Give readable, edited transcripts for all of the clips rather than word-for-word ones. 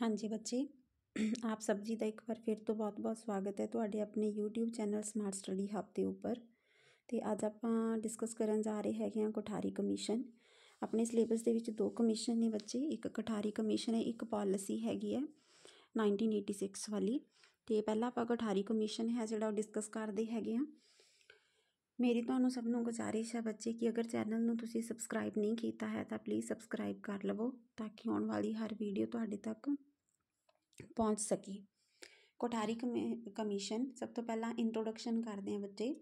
हाँ जी बच्चे आप सब जी का एक बार फिर तो बहुत बहुत स्वागत है ਤੁਹਾਡੇ ਆਪਣੇ YouTube ਚੈਨਲ ਸਮਾਰਟ ਸਟੱਡੀ ਹੱਬ ਦੇ ਉੱਪਰ। ਤੇ ਅੱਜ ਆਪਾਂ ਡਿਸਕਸ ਕਰਨ ਜਾ ਰਹੇ ਹੈਗੇ ਹਾਂ ਕੋਠਾਰੀ ਕਮਿਸ਼ਨ। ਆਪਣੇ ਸਿਲੇਬਸ ਦੇ ਵਿੱਚ ਦੋ ਕਮਿਸ਼ਨ ਨੇ ਬੱਚੇ, ਇੱਕ ਕੋਠਾਰੀ ਕਮਿਸ਼ਨ ਹੈ, ਇੱਕ ਪਾਲਿਸੀ ਹੈਗੀ ਹੈ 1986 ਵਾਲੀ। ਤੇ ਪਹਿਲਾਂ ਆਪਾਂ ਕੋਠਾਰੀ ਕਮਿਸ਼ਨ ਹੈ ਜਿਹੜਾ ਉਹ ਡਿਸਕਸ ਕਰਦੇ ਹੈਗੇ ਹਾਂ। ਮੇਰੀ ਤੁਹਾਨੂੰ ਸਭ ਨੂੰ ਗੁਜ਼ਾਰਿਸ਼ ਹੈ ਬੱਚੇ ਕਿ ਅਗਰ ਚੈਨਲ ਨੂੰ ਤੁਸੀਂ ਸਬਸਕ੍ਰਾਈਬ ਨਹੀਂ ਕੀਤਾ ਹੈ ਤਾਂ ਪਲੀਜ਼ ਸਬਸਕ੍ਰਾਈਬ ਕਰ ਲਵੋ ਤਾਂ ਕਿ ਆਉਣ ਵਾਲੀ ਹਰ ਵੀਡੀਓ ਤੁਹਾਡੇ ਤੱਕ ਪਹੁੰਚ ਸਕੀ। ਕੋਠਾਰੀ ਕਮਿਸ਼ਨ ਸਭ ਤੋਂ ਪਹਿਲਾਂ ਇੰਟਰੋਡਕਸ਼ਨ ਕਰਦੇ ਹਾਂ ਬੱਚੇ।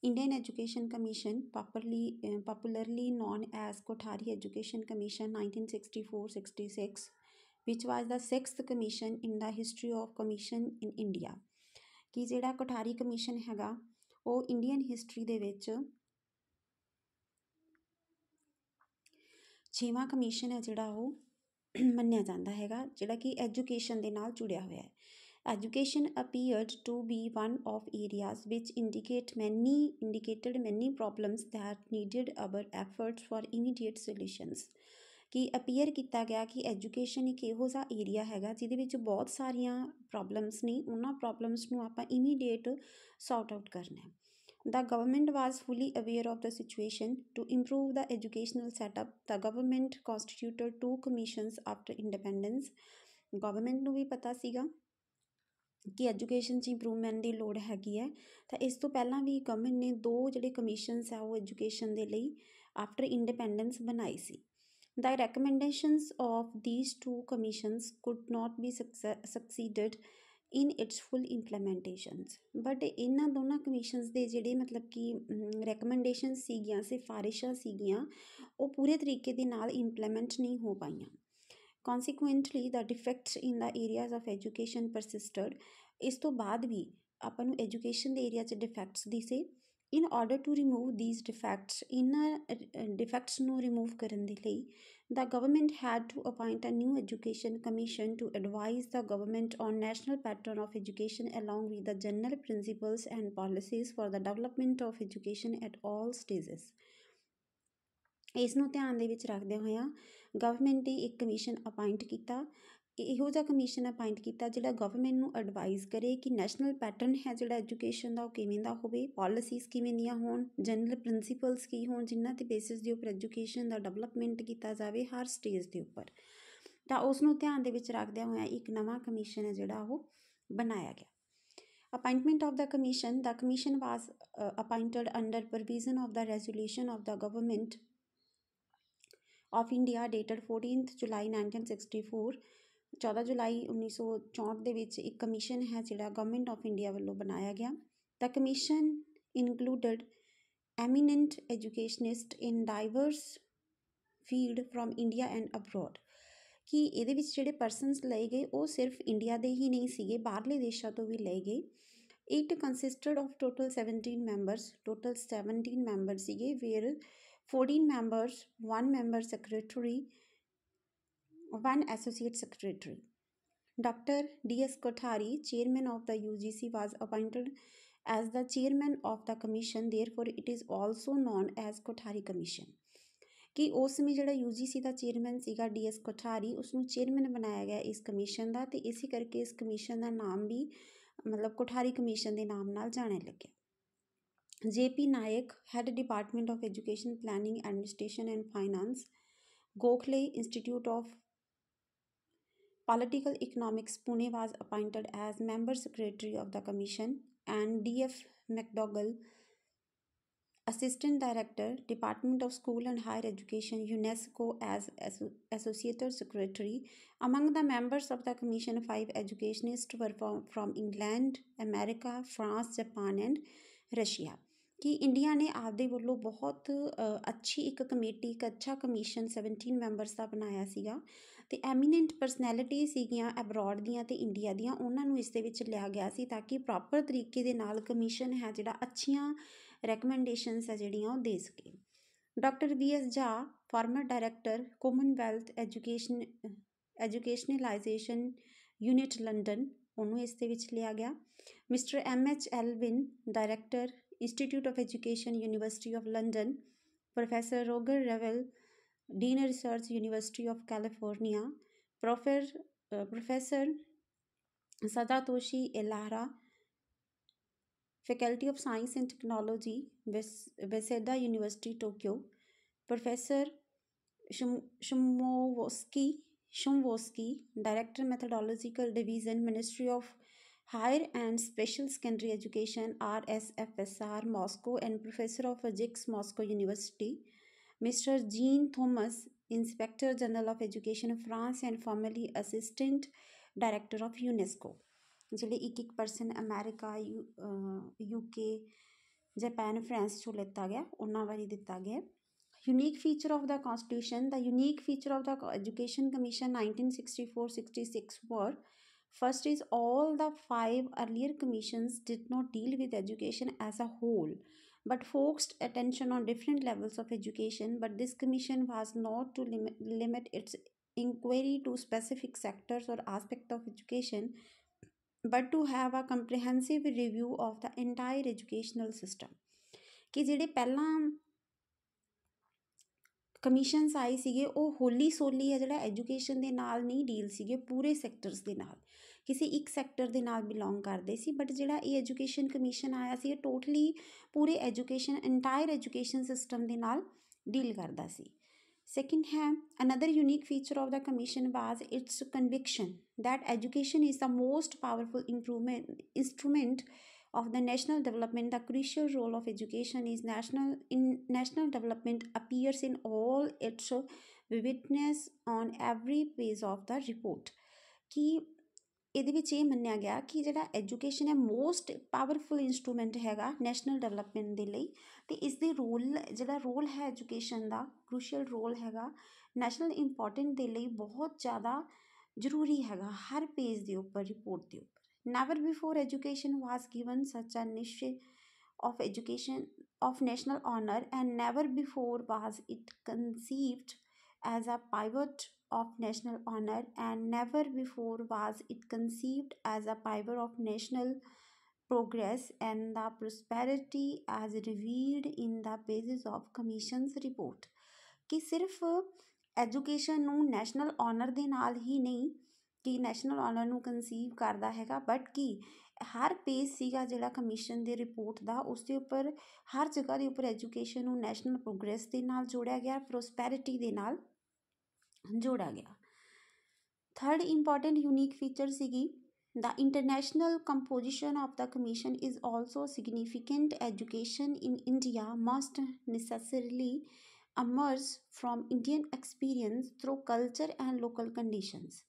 Indian education commission popularly known as Kothari education commission 1964-66 which was the sixth commission in the history of commission in India। ਕਿ ਜਿਹੜਾ ਕੋਠਾਰੀ ਕਮਿਸ਼ਨ ਹੈਗਾ ਉਹ ਇੰਡੀਅਨ ਹਿਸਟਰੀ ਦੇ ਵਿੱਚ 6ਵਾਂ ਕਮਿਸ਼ਨ ਹੈ ਜਿਹੜਾ ਉਹ ਮੰਨਿਆ ਜਾਂਦਾ ਹੈਗਾ, ਜਿਹੜਾ ਕਿ ਐਜੂਕੇਸ਼ਨ ਦੇ ਨਾਲ ਜੁੜਿਆ ਹੋਇਆ ਹੈ। Education appeared to be one of areas ਵਿਚ indicated many problems that needed our efforts for immediate solutions. ਕਿ ਅਪੀਅਰ ਕੀਤਾ ਗਿਆ ਕਿ ਐਜੂਕੇਸ਼ਨ ਇੱਕ ਇਹੋ ਜਿਹਾ ਏਰੀਆ ਹੈਗਾ ਜਿਹਦੇ ਵਿੱਚ ਬਹੁਤ ਸਾਰੀਆਂ ਪ੍ਰੋਬਲਮਸ ਨੇ, ਉਹਨਾਂ ਪ੍ਰੋਬਲਮਸ ਨੂੰ ਆਪਾਂ ਇਮੀਡੀਏਟ ਸੌਟ ਆਊਟ ਕਰਨਾ ਹੈ। The government was fully aware of the situation. To improve the educational setup, the government constituted two commissions after independence. Government ਨੂੰ ਵੀ ਪਤਾ ਸੀਗਾ ਕਿ ਐਜੂਕੇਸ਼ਨ 'ਚ ਇੰਪਰੂਵਮੈਂਟ ਦੀ ਲੋੜ ਹੈਗੀ ਹੈ, ਤਾਂ ਇਸ ਤੋਂ ਪਹਿਲਾਂ ਵੀ ਗਵਰਨਮੈਂਟ ਨੇ ਦੋ ਜਿਹੜੇ ਕਮਿਸ਼ਨਸ ਆ ਉਹ ਐਜੂਕੇਸ਼ਨ ਦੇ ਲਈ ਆਫਟਰ ਇੰਡੀਪੈਂਡੈਂਸ ਬਣਾਈ ਸੀ। The recommendations of these two commissions could not be succeeded in its full implementations। But ਇਹਨਾਂ ਦੋਨਾਂ ਕਮਿਸ਼ਨਸ ਦੇ ਜਿਹੜੇ ਮਤਲਬ ਕਿ ਰੈਕਮੈਂਡੇਸ਼ਨ ਸੀਗੀਆਂ, ਸਿਫਾਰਿਸ਼ਾਂ ਸੀਗੀਆਂ, ਉਹ ਪੂਰੇ ਤਰੀਕੇ ਦੇ ਨਾਲ ਇੰਪਲੀਮੈਂਟ ਨਹੀਂ ਹੋ ਪਾਈਆਂ। Consequently, the defects in the areas of education persisted। ਇਸ ਤੋਂ ਬਾਅਦ ਵੀ ਆਪਾਂ ਨੂੰ ਐਜੂਕੇਸ਼ਨ ਦੇ ਏਰੀਆ 'ਚ ਡਿਫੈਕਟਸ ਦਿਸੇ। In order to remove these defects, ਇਹਨਾਂ ਡਿਫੈਕਟਸ ਨੂੰ ਰਿਮੂਵ ਕਰਨ ਦੇ ਲਈ the government had to appoint a new education commission to advise the government on national pattern of education along with the general principles and policies for the development of education at all stages। ਇਸ ਨੂੰ ਧਿਆਨ ਦੇ ਵਿੱਚ ਰੱਖਦਿਆਂ ਹੋਇਆਂ government ਨੇ ਇੱਕ commission appoint ਕੀਤਾ। ਇਹੋ ਜਿਹਾ ਕਮਿਸ਼ਨ ਅਪਾਇੰਟ ਕੀਤਾ ਜਿਹੜਾ ਗਵਰਨਮੈਂਟ ਨੂੰ ਐਡਵਾਈਜ਼ ਕਰੇ ਕਿ ਨੈਸ਼ਨਲ ਪੈਟਰਨ ਹੈ ਜਿਹੜਾ ਐਜੂਕੇਸ਼ਨ ਦਾ ਉਹ ਕਿਵੇਂ ਦਾ ਹੋਵੇ, ਪਾਲਿਸੀਜ਼ ਕਿਵੇਂ ਦੀਆਂ ਹੋਣ, ਜਨਰਲ ਪ੍ਰਿੰਸੀਪਲਸ ਕੀ ਹੋਣ, ਜਿਨ੍ਹਾਂ ਦੇ ਬੇਸਿਸ ਦੇ ਉੱਪਰ ਐਜੂਕੇਸ਼ਨ ਦਾ ਡਿਵੈਲਪਮੈਂਟ ਕੀਤਾ ਜਾਵੇ ਹਰ ਸਟੇਜ ਦੇ ਉੱਪਰ। ਤਾਂ ਉਸ ਨੂੰ ਧਿਆਨ ਦੇ ਵਿੱਚ ਰੱਖਦਿਆਂ ਹੋਇਆਂ ਇੱਕ ਨਵਾਂ ਕਮਿਸ਼ਨ ਹੈ ਜਿਹੜਾ ਉਹ ਬਣਾਇਆ ਗਿਆ। Appointment of the commission was appointed under provision of the resolution of the government of India dated 14th July 1964। 14 ਜੁਲਾਈ 1964 ਦੇ ਵਿੱਚ ਇੱਕ ਕਮਿਸ਼ਨ ਹੈ ਜਿਹੜਾ ਗਵਰਨਮੈਂਟ ਆਫ ਇੰਡੀਆ ਵੱਲੋਂ ਬਣਾਇਆ ਗਿਆ। The commission included eminent educationist in diverse field from India and abroad. ਕਿ ਇਹਦੇ ਵਿੱਚ ਜਿਹੜੇ ਪਰਸਨਸ ਲਏ ਗਏ ਉਹ ਸਿਰਫ ਇੰਡੀਆ ਦੇ ਹੀ ਨਹੀਂ ਸੀਗੇ, ਬਾਹਰਲੇ ਦੇਸ਼ਾਂ ਤੋਂ ਵੀ ਲਏ ਗਏ। It consisted of total 17 members. Total 17 member ਸੀਗੇ, were 14 members, 1 member secretary, 1 associate secretary। Dr. D.S. Kothari, chairman of the UGC, was appointed as the chairman of the commission, therefore it is also known as Kothari commission। ਕਿ ਉਸ ਸਮੇਂ ਜਿਹੜਾ UGC ਦਾ chairman ਸੀਗਾ DS Kothari, ਉਸਨੂੰ chairman ਬਣਾਇਆ ਗਿਆ ਇਸ commission ਦਾ, ਅਤੇ ਇਸੇ ਕਰਕੇ ਇਸ ਕਮਿਸ਼ਨ ਦਾ ਨਾਮ ਵੀ ਮਤਲਬ ਕੋਠਾਰੀ ਕਮਿਸ਼ਨ ਦੇ ਨਾਮ ਨਾਲ ਜਾਣਿਆ ਲੱਗਿਆ। JP Naik, head department of education planning administration and finance, Gokhale Institute of Political Economics, Pune, was appointed as member secretary of the commission, and D.F. McDougall, assistant director, Department of School and Higher Education, UNESCO, as associate secretary। Among the members of the commission, 5 educationists were from England, America, France, Japan and Russia। ਕਿ India ਨੇ ਆਪਦੇ ਵੱਲੋਂ ਬਹੁਤ ਅੱਛੀ ਇੱਕ committee, ਇੱਕ ਅੱਛਾ commission 17 members ਦਾ ਬਣਾਇਆ ਸੀਗਾ, ਅਤੇ ਐਮੀਨੈਂਟ ਪਰਸਨੈਲਿਟੀ ਸੀਗੀਆਂ ਅਬਰੋਡ ਦੀਆਂ ਅਤੇ ਇੰਡੀਆ ਦੀਆਂ, ਉਹਨਾਂ ਨੂੰ ਇਸ ਦੇ ਵਿੱਚ ਲਿਆ ਗਿਆ ਸੀ ਤਾਂ ਕਿ ਪ੍ਰੋਪਰ ਤਰੀਕੇ ਦੇ ਨਾਲ ਕਮਿਸ਼ਨ ਹੈ ਜਿਹੜਾ ਅੱਛੀਆਂ ਰੈਕਮੈਂਡੇਸ਼ਨਸ ਹੈ ਜਿਹੜੀਆਂ ਉਹ ਦੇ ਸਕੇ। Doctor VS Jha, former director commonwealth educationalisation unit London, ਉਹਨੂੰ ਇਸ ਦੇ ਵਿੱਚ ਲਿਆ ਗਿਆ। Mister MH Elvin, director Institute of Education, University of London, Professor Roger Revelle, Dean Research, University of California, Professor Sadatoshi Elahara, Faculty of Science and Technology, Waseda University, Tokyo; Professor Shumwosky, Director Methodological Division, Ministry of Higher and Special Secondary Education, RSFSR, Moscow, and Professor of Physics, Moscow University; Mr. Jean Thomas, Inspector General of Education, France, and formerly Assistant Director of UNESCO। ਜਿਹੜੇ ਇੱਕ person America, UK, Japan, France ਚੋਂ ਲਿੱਤਾ ਗਿਆ, ਉਹਨਾਂ ਬਾਰੇ ਦਿੱਤਾ ਗਿਆ। Unique feature of the Constitution. The unique feature of the Education Commission 1964-66 were: first is all the 5 earlier commissions did not deal with education as a whole, but focused attention on different levels of education. But this commission was not to limit its inquiry to specific sectors or aspects of education, but to have a comprehensive review of the entire educational system। ਕਿ ਜਿਹੜੇ ਪਹਿਲਾਂ commissions ਆਏ ਸੀਗੇ ਉਹ ਹੋਲੀ ਸੋਲੀ ਆ ਜਿਹੜਾ education ਦੇ ਨਾਲ ਨਹੀਂ ਡੀਲ ਸੀਗੇ, ਪੂਰੇ ਸੈਕਟਰਸ ਦੇ ਨਾਲ, ਕਿਸੇ ਇੱਕ ਸੈਕਟਰ ਦੇ ਨਾਲ ਬਿਲੋਂਗ ਕਰਦੇ ਸੀ। ਬਟ ਜਿਹੜਾ ਇਹ ਐਜੂਕੇਸ਼ਨ ਕਮਿਸ਼ਨ ਆਇਆ ਸੀ ਇਹ ਟੋਟਲੀ ਪੂਰੇ ਐਜੂਕੇਸ਼ਨ, ਇੰਟਾਇਰ ਐਜੂਕੇਸ਼ਨ ਸਿਸਟਮ ਦੇ ਨਾਲ ਡੀਲ ਕਰਦਾ ਸੀ। Second है, another unique feature of the commission was its conviction that education is the most powerful instrument of the national development. The crucial role of education in national development appears in all its vividness on every page of the report। कि ਇਹਦੇ ਵਿੱਚ ਇਹ ਮੰਨਿਆ ਗਿਆ ਕਿ ਜਿਹੜਾ education ਹੈ most powerful instrument ਹੈਗਾ ਨੈਸ਼ਨਲ ਡਿਵੈਲਪਮੈਂਟ ਦੇ ਲਈ, ਅਤੇ ਇਸ ਦੇ ਜਿਹੜਾ ਰੋਲ ਹੈ ਐਜੂਕੇਸ਼ਨ ਦਾ, ਕ੍ਰੂਸ਼ੀਅਲ ਰੋਲ ਹੈਗਾ, ਨੈਸ਼ਨਲ ਇੰਪੋਰਟੈਂਟ ਦੇ ਲਈ ਬਹੁਤ ਜ਼ਿਆਦਾ ਜ਼ਰੂਰੀ ਹੈਗਾ ਹਰ ਪੇਜ ਦੇ ਉੱਪਰ, ਰਿਪੋਰਟ ਦੇ ਉੱਪਰ। ਨੈਵਰ ਬਿਫੋਰ ਐਜੂਕੇਸ਼ਨ ਵਾਸ ਗਿਵਨ ਸੱਚ ਅ ਨਿਸ਼ of education of national honor, and never before was it conceived as a pivot of national honor, and never before was it conceived as a pivot of national progress and the prosperity as revealed in the pages of commission's report। ਕਿ ਸਿਰਫ education ਨੂੰ national honour ਦੇ ਨਾਲ ਹੀ ਨਹੀਂ ਕਿ national honour ਨੂੰ conceive ਕਰਦਾ ਹੈਗਾ, ਬਟ ਕਿ ਹਰ ਪੇਜ ਸੀਗਾ ਜਿਹੜਾ ਕਮਿਸ਼ਨ ਦੇ ਰਿਪੋਰਟ ਦਾ, ਉਸ ਦੇ ਉੱਪਰ ਹਰ ਜਗ੍ਹਾ ਦੇ ਉੱਪਰ ਐਜੂਕੇਸ਼ਨ ਨੂੰ ਨੈਸ਼ਨਲ ਪ੍ਰੋਗਰੈਸ ਦੇ ਨਾਲ ਜੋੜਿਆ ਗਿਆ, ਪ੍ਰੋਸਪੈਰਿਟੀ ਦੇ ਨਾਲ ਜੋੜਿਆ ਗਿਆ। ਥਰਡ ਇੰਪੋਰਟੈਂਟ ਯੂਨੀਕ ਫੀਚਰ ਸੀਗੀ the international composition of the commission is also significant। Education in India must necessarily emerge from Indian experience through culture and local conditions।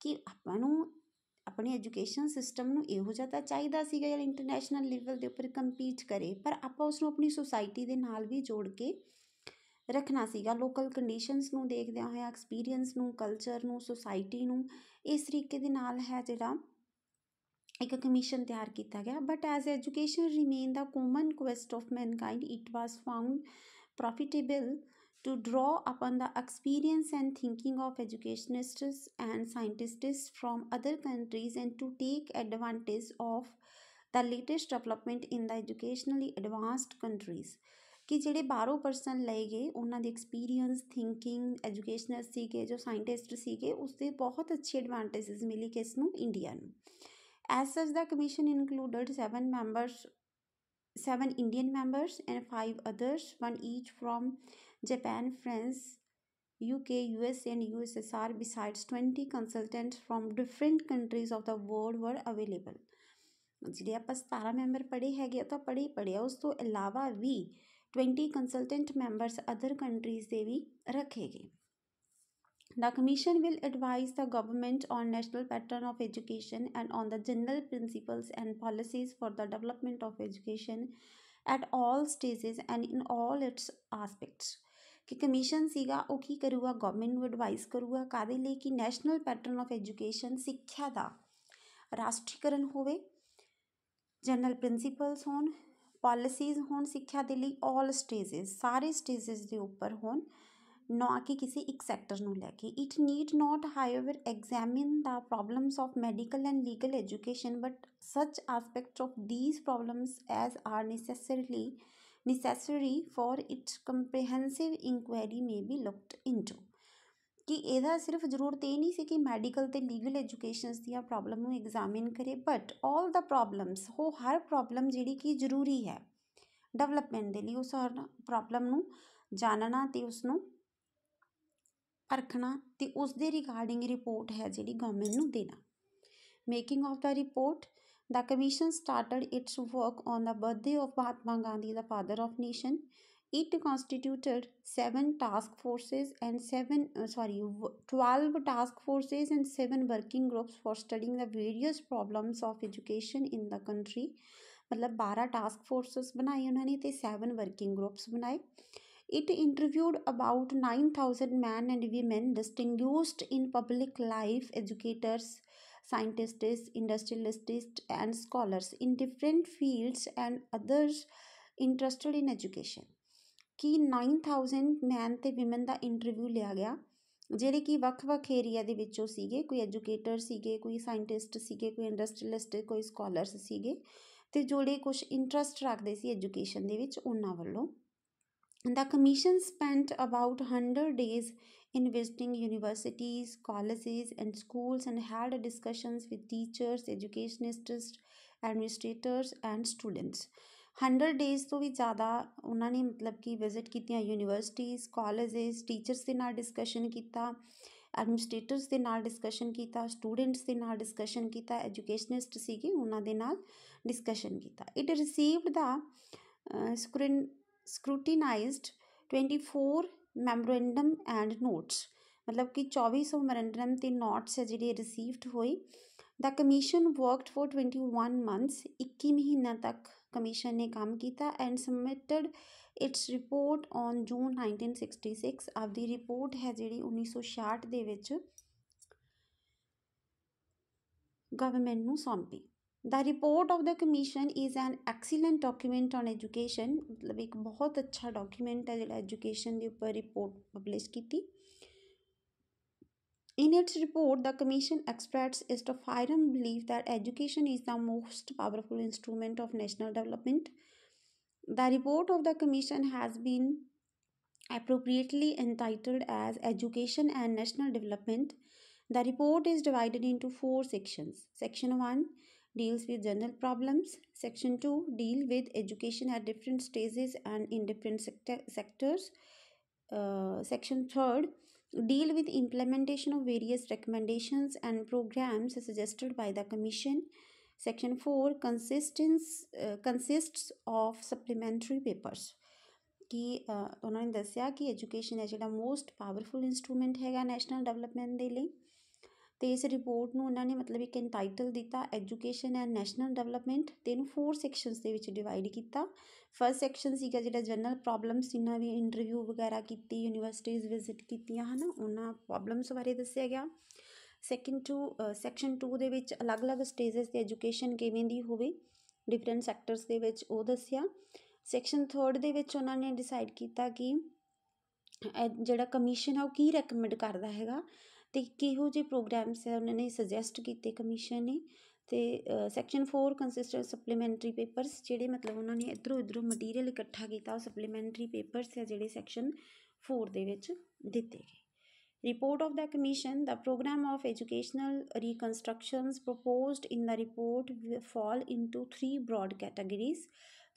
ਕਿ ਆਪਾਂ ਨੂੰ ਆਪਣੇ ਐਜੂਕੇਸ਼ਨ ਸਿਸਟਮ ਨੂੰ ਇਹੋ ਜਿਹਾ ਤਾਂ ਚਾਹੀਦਾ ਸੀਗਾ ਜਿਹੜਾ ਇੰਟਰਨੈਸ਼ਨਲ ਲੈਵਲ ਦੇ ਉੱਪਰ ਕੰਪੀਟ ਕਰੇ, ਪਰ ਆਪਾਂ ਉਸਨੂੰ ਆਪਣੀ ਸੁਸਾਇਟੀ ਦੇ ਨਾਲ ਵੀ ਜੋੜ ਕੇ ਰੱਖਣਾ ਸੀਗਾ, ਲੋਕਲ ਕੰਡੀਸ਼ਨਸ ਨੂੰ ਦੇਖਦਿਆਂ ਹੋਇਆ, ਐਕਸਪੀਰੀਅੰਸ ਨੂੰ, ਕਲਚਰ ਨੂੰ, ਸੁਸਾਇਟੀ ਨੂੰ, ਇਸ ਤਰੀਕੇ ਦੇ ਨਾਲ ਹੈ ਜਿਹੜਾ ਇੱਕ ਕਮਿਸ਼ਨ ਤਿਆਰ ਕੀਤਾ ਗਿਆ। But as education remain the common quest of Mankind, it was found profitable to draw upon the experience and thinking of educationists and scientists from other countries and to take advantage of the latest development in the educationally advanced countries। ਕਿ ਜਿਹੜੇ ਬਾਹਰੋਂ person ਲਏ ਗਏ ਉਹਨਾਂ ਦੇ experience, thinking, ਐਜੂਕੇਸ਼ਨਰ ਸੀਗੇ, ਜੋ scientist ਸੀਗੇ, ਉਸਦੇ ਬਹੁਤ ਅੱਛੇ ਐਡਵਾਂਟੇਜਸ ਮਿਲੀ ਕਿਸ ਨੂੰ, ਇੰਡੀਆ ਨੂੰ। As such, the commission included 7 Indian members and 5 others, one each from Japan, France, UK, USA, and USSR, besides 20 consultants from different countries of the world were available। ਜਿਹੜੇ ਆਪਾਂ 17 ਮੈਂਬਰ ਪੜ੍ਹੇ ਹੈਗੇ ਆ ਤਾਂ ਪੜ੍ਹੇ ਆ, ਉਸ ਤੋਂ ਇਲਾਵਾ ਵੀ 20 ਕੰਸਲਟੈਂਟ ਮੈਂਬਰਸ ਅਦਰ ਕੰਟਰੀਜ਼ ਦੇ ਵੀ ਰੱਖੇ ਗਏ। The commission will advise the government on national pattern of education and on the general principles and policies for the development of education at all stages and in all its aspects। ਕਿ commission ਸੀਗਾ ਉਹ ਕੀ ਕਰੂਗਾ, government ਨੂੰ advice ਕਰੂਗਾ ਕਾਹਦੇ ਲਈ, ਕਿ national pattern of education, ਸਿੱਖਿਆ ਦਾ ਰਾਸ਼ਟਰੀਕਰਨ ਹੋਵੇ, ਜਨਰਲ ਪ੍ਰਿੰਸੀਪਲਸ ਹੋਣ, ਪਾਲਿਸੀਜ਼ ਹੋਣ ਸਿੱਖਿਆ ਦੇ ਲਈ, ਆਲ ਸਟੇਜਿਸ, ਸਾਰੇ ਸਟੇਜਿਸ ਦੇ ਉੱਪਰ ਹੋਣ, ਨਾ ਕਿ ਕਿਸੇ ਇੱਕ ਸੈਕਟਰ ਨੂੰ ਲੈ ਕੇ। It need not however examine the problems of medical and legal education, but such aspects of these problems as are necessary for its comprehensive inquiry may be looked into। कि ਇਹਦਾ ਸਿਰਫ ਜ਼ਰੂਰਤ ਇਹ ਨਹੀਂ ਸੀ ਕਿ ਮੈਡੀਕਲ ਅਤੇ ਲੀਗਲ ਐਜੂਕੇਸ਼ਨਸ ਦੀਆਂ problem ਨੂੰ ਐਗਜ਼ਾਮਿਨ ਕਰੇ, ਬਟ ਆਲ ਦਾ ਪ੍ਰੋਬਲਮਸ, ਉਹ ਹਰ ਪ੍ਰੋਬਲਮ ਜਿਹੜੀ ਕਿ ਜ਼ਰੂਰੀ ਹੈ ਡਿਵੈਲਪਮੈਂਟ ਦੇ ਲਈ, ਉਸ ਹਰ ਪ੍ਰੋਬਲਮ ਨੂੰ ਜਾਣਨਾ ਅਤੇ ਉਸਨੂੰ ਪਰਖਣਾ ਅਤੇ ਉਸ ਦੇ ਰਿਗਾਰਡਿੰਗ ਰਿਪੋਰਟ ਹੈ ਜਿਹੜੀ ਗਵਰਨਮੈਂਟ ਨੂੰ ਦੇਣਾ। Making of the report, the commission started its work on the birthday of Mahatma Gandhi, the father of nation. It constituted 12 task forces and 7 working groups for studying the various problems of education in the country. मतलब 12 task forces बनाए उन्होंने ते 7 working groups बनाए। It interviewed about 9,000 men and women distinguished in public life, educators, scientists, industrialists, and scholars in different fields and others interested in education. कि 9,000 man ਤੇ women ਦਾ interview ਲਿਆ ਗਿਆ ਜਿਹੜੇ ਕਿ ਵੱਖ-ਵੱਖ ਏਰੀਆ ਦੇ ਵਿੱਚੋਂ ਸੀਗੇ, ਕੋਈ ਐਜੂਕੇਟਰ ਸੀਗੇ, ਕੋਈ ਸਾਇੰਟਿਸਟ ਸੀਗੇ, ਕੋਈ ਇੰਡਸਟਰੀਅਲਿਸਟ, ਕੋਈ ਸਕਾਲਰਸ ਸੀਗੇ ਅਤੇ ਜਿਹੜੇ ਕੁਛ ਇੰਟਰਸਟ ਰੱਖਦੇ ਸੀ ਐਜੂਕੇਸ਼ਨ ਦੇ ਵਿੱਚ ਉਹਨਾਂ ਵੱਲੋਂ। The commission spent about 100 days in visiting universities, colleges, and schools and held discussions with teachers, educationists, administrators, and students. 100 days ਤੋਂ ਵੀ ਜ਼ਿਆਦਾ ਉਹਨਾਂ ਨੇ ਮਤਲਬ ਕਿ ਵਿਜ਼ਿਟ ਕੀਤੀਆਂ ਯੂਨੀਵਰਸਿਟੀਜ਼, ਕਾਲਜਿਸ, ਟੀਚਰਸ ਦੇ ਨਾਲ ਡਿਸਕਸ਼ਨ ਕੀਤਾ, ਐਡਮਿਨਿਸਟ੍ਰੇਟਰਸ ਦੇ ਨਾਲ ਡਿਸਕਸ਼ਨ ਕੀਤਾ, ਸਟੂਡੈਂਟਸ ਦੇ ਨਾਲ ਡਿਸਕਸ਼ਨ ਕੀਤਾ, ਐਜੂਕੇਸ਼ਨਿਸਟ ਸੀਗੇ ਉਹਨਾਂ ਦੇ ਨਾਲ ਡਿਸਕਸ਼ਨ ਕੀਤਾ। It received the scrutinized 24 memorandum and notes, मतलब कि 2400 memorandum ਤੇ notes ਹੈ ਜਿਹੜੇ received ਹੋਏ। The commission worked for 21 months, 21 ਮਹੀਨਿਆਂ ਤੱਕ ਕਮਿਸ਼ਨ ਨੇ ਕੰਮ ਕੀਤਾ and submitted its report on June 1966। ਆਪਦੀ ਰਿਪੋਰਟ ਹੈ ਜਿਹੜੀ 1966 ਦੇ ਵਿੱਚ ਗਵਰਨਮੈਂਟ ਨੂੰ ਸੌਂਪੀ। The report of the commission is an excellent document on education, मतलब एक बहुत अच्छा document है जो education के ऊपर report publish की थी। In its report, the commission expressed its firm belief that education is the most powerful instrument of national development. The report of the commission has been appropriately entitled as Education and National Development. The report is divided into 4 sections. Section 1 deals with general problems. Section 2 deal with education at different stages and in different sectors. Section 3 deal with implementation of various recommendations and programs suggested by the commission. Section 4 consists of supplementary papers। ਕਿ ਉਹਨਾਂ ਨੇ ਦੱਸਿਆ ਕਿ education ਹੈ ਜਿਹੜਾ most powerful instrument ਹੈਗਾ national development ਦੇ ਲਈ। ਅਤੇ ਇਸ ਰਿਪੋਰਟ ਨੂੰ ਉਹਨਾਂ ਨੇ ਮਤਲਬ ਇੱਕ ਇੰਟਾਈਟਲ ਦਿੱਤਾ ਐਜੂਕੇਸ਼ਨ ਐਂਡ ਨੈਸ਼ਨਲ ਡਿਵੈਲਪਮੈਂਟ, ਅਤੇ ਇਹਨੂੰ 4 ਸੈਕਸ਼ਨਸ ਦੇ ਵਿੱਚ ਡਿਵਾਈਡ ਕੀਤਾ। ਫਸਟ ਸੈਕਸ਼ਨ ਸੀਗਾ ਜਿਹੜਾ ਜਨਰਲ ਪ੍ਰੋਬਲਮਸ, ਜਿੰਨਾ ਵੀ ਇੰਟਰਵਿਊ ਵਗੈਰਾ ਕੀਤੀ, ਯੂਨੀਵਰਸਿਟੀਜ਼ ਵਿਜ਼ਿਟ ਕੀਤੀਆਂ ਹਨ, ਉਹਨਾਂ ਪ੍ਰੋਬਲਮਸ ਬਾਰੇ ਦੱਸਿਆ ਗਿਆ। ਸੈਕਸ਼ਨ 2 ਦੇ ਵਿੱਚ ਅਲੱਗ-ਅਲੱਗ ਸਟੇਜਸ 'ਤੇ ਐਜੂਕੇਸ਼ਨ ਕਿਵੇਂ ਦੀ ਹੋਵੇ ਡਿਫਰੈਂਟ ਸੈਕਟਰਸ ਦੇ ਵਿੱਚ, ਉਹ ਦੱਸਿਆ। ਸੈਕਸ਼ਨ 3 ਦੇ ਵਿੱਚ ਉਹਨਾਂ ਨੇ ਡਿਸਾਈਡ ਕੀਤਾ ਕਿ ਜਿਹੜਾ ਕਮਿਸ਼ਨ ਆ ਉਹ ਕੀ ਰੈਕਮੈਂਡ ਕਰਦਾ ਹੈਗਾ ਅਤੇ ਕਿਹੋ ਜਿਹੇ ਪ੍ਰੋਗਰਾਮਸ ਹੈ ਉਹਨਾਂ ਨੇ ਸੁਜੈਸਟ ਕੀਤੇ ਕਮਿਸ਼ਨ ਨੇ। ਅਤੇ ਸੈਕਸ਼ਨ 4 ਕੰਸਿਸਟ ਸਪਲੀਮੈਂਟਰੀ ਪੇਪਰਸ, ਜਿਹੜੇ ਮਤਲਬ ਉਹਨਾਂ ਨੇ ਇੱਧਰੋਂ ਇੱਧਰੋਂ ਮਟੀਰੀਅਲ ਇਕੱਠਾ ਕੀਤਾ, ਉਹ ਸਪਲੀਮੈਂਟਰੀ ਪੇਪਰਸ ਹੈ ਜਿਹੜੇ ਸੈਕਸ਼ਨ 4 ਦੇ ਵਿੱਚ ਦਿੱਤੇ ਗਏ। Report of the Commission, the program of educational reconstructions proposed in the report fall into 3 broad categories।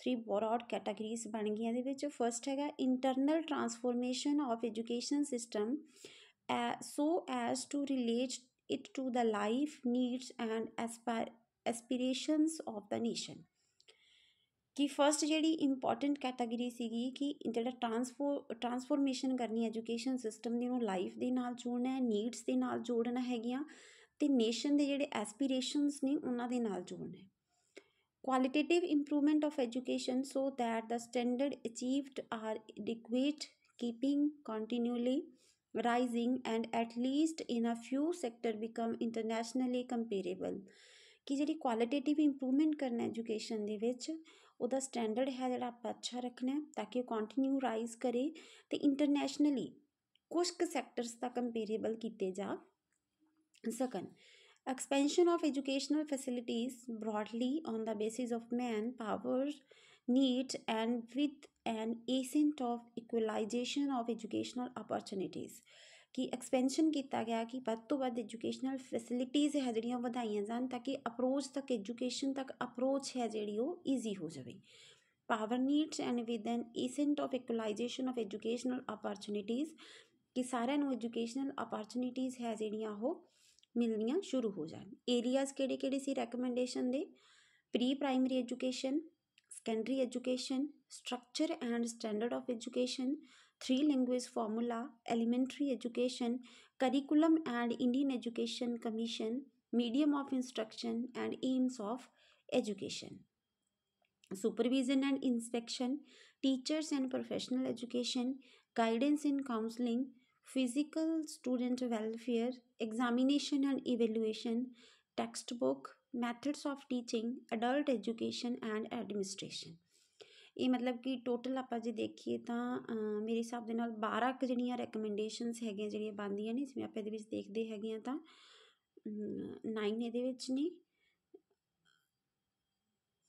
3 broad categories ਬਣ ਗਈਆਂ ਇਹਦੇ ਵਿੱਚ। ਫਸਟ ਹੈਗਾ internal transformation of education system so as to relate it to the life needs and aspirations of the nation। ਕਿ first ਜਿਹੜੀ important category ਸੀਗੀ ਕਿ ਜਿਹੜਾ ਟਰਾਂਸਫੋਰਮੇਸ਼ਨ ਕਰਨੀ ਐਜੂਕੇਸ਼ਨ ਸਿਸਟਮ ਦੀ, ਉਹਨੂੰ ਲਾਈਫ ਦੇ ਨਾਲ ਜੋੜਨਾ ਹੈ, ਨੀਡਸ ਦੇ ਨਾਲ ਜੋੜਨਾ ਹੈਗੀਆਂ, ਅਤੇ ਨੇਸ਼ਨ ਦੇ ਜਿਹੜੇ ਐਸਪੀਰੇਸ਼ਨਸ ਨੇ ਉਹਨਾਂ ਦੇ ਨਾਲ ਜੋੜਨਾ ਹੈ। Qualitative improvement of education so that the standard achieved are adequate, keeping continually rising and at least in a few sector become internationally comparable। ਕਿ ਜਿਹੜੀ ਕੁਆਲਿਟੇਟਿਵ ਇੰਪਰੂਵਮੈਂਟ ਕਰਨਾ ਐਜੂਕੇਸ਼ਨ ਦੇ ਵਿੱਚ, ਉਹਦਾ ਸਟੈਂਡਰਡ ਹੈ ਜਿਹੜਾ ਆਪਾਂ ਅੱਛਾ ਰੱਖਣਾ ਤਾਂ ਕਿ ਉਹ ਕੰਟੀਨਿਊ ਰਾਈਜ਼ ਕਰੇ ਅਤੇ ਇੰਟਰਨੈਸ਼ਨਲੀ ਕੁਛ ਕੁ ਸੈਕਟਰਸ ਤੱਕ ਕੰਪੇਰੇਬਲ ਕੀਤੇ ਜਾ ਸਕਣ। Expansion of educational facilities broadly on the basis of manpower needs and with an ascent of equalization of educational opportunities। कि एक्सपेंशन किया गया कि वध तो वध एजुकेशनल फैसिलिटीज़ है जिहड़ियां वधाइयां जान ताकि अप्रोच तक एजुकेशन तक अप्रोच है जिहड़ी वो ईजी हो जाए। Power needs and with an ascent of equalisation of educational opportunities कि सारिਆਂ ਨੂੰ एजुकेशनल अपॉर्चुनिटीज़ है जिहड़ियां वो मिलनियां शुरू हो जान। एरियाज़ किहड़े किहड़े सी रैकमेंडेशन दे, pre primary education, secondary education, structure and standard of education, three language formula, elementary education, curriculum and Indian Education Commission, medium of instruction and aims of education, supervision and inspection, teachers and professional education, guidance in counseling, physical student welfare, examination and evaluation, textbook, methods of teaching, adult education and administration। ਇਹ ਮਤਲਬ ਕਿ total ਆਪਾਂ ਜੇ ਦੇਖੀਏ ਤਾਂ ਮੇਰੇ ਹਿਸਾਬ ਦੇ ਨਾਲ 12 ਕੁ ਜਿਹੜੀਆਂ ਰੈਕਮੈਂਡੇਸ਼ਨਸ ਹੈਗੀਆਂ ਜਿਹੜੀਆਂ ਬਣਦੀਆਂ ਨੇ, ਜਿਵੇਂ ਆਪਾਂ ਇਹਦੇ ਵਿੱਚ ਦੇਖਦੇ ਹੈਗੇ ਆ ਤਾਂ 9 ਇਹਦੇ ਵਿੱਚ ਨੇ,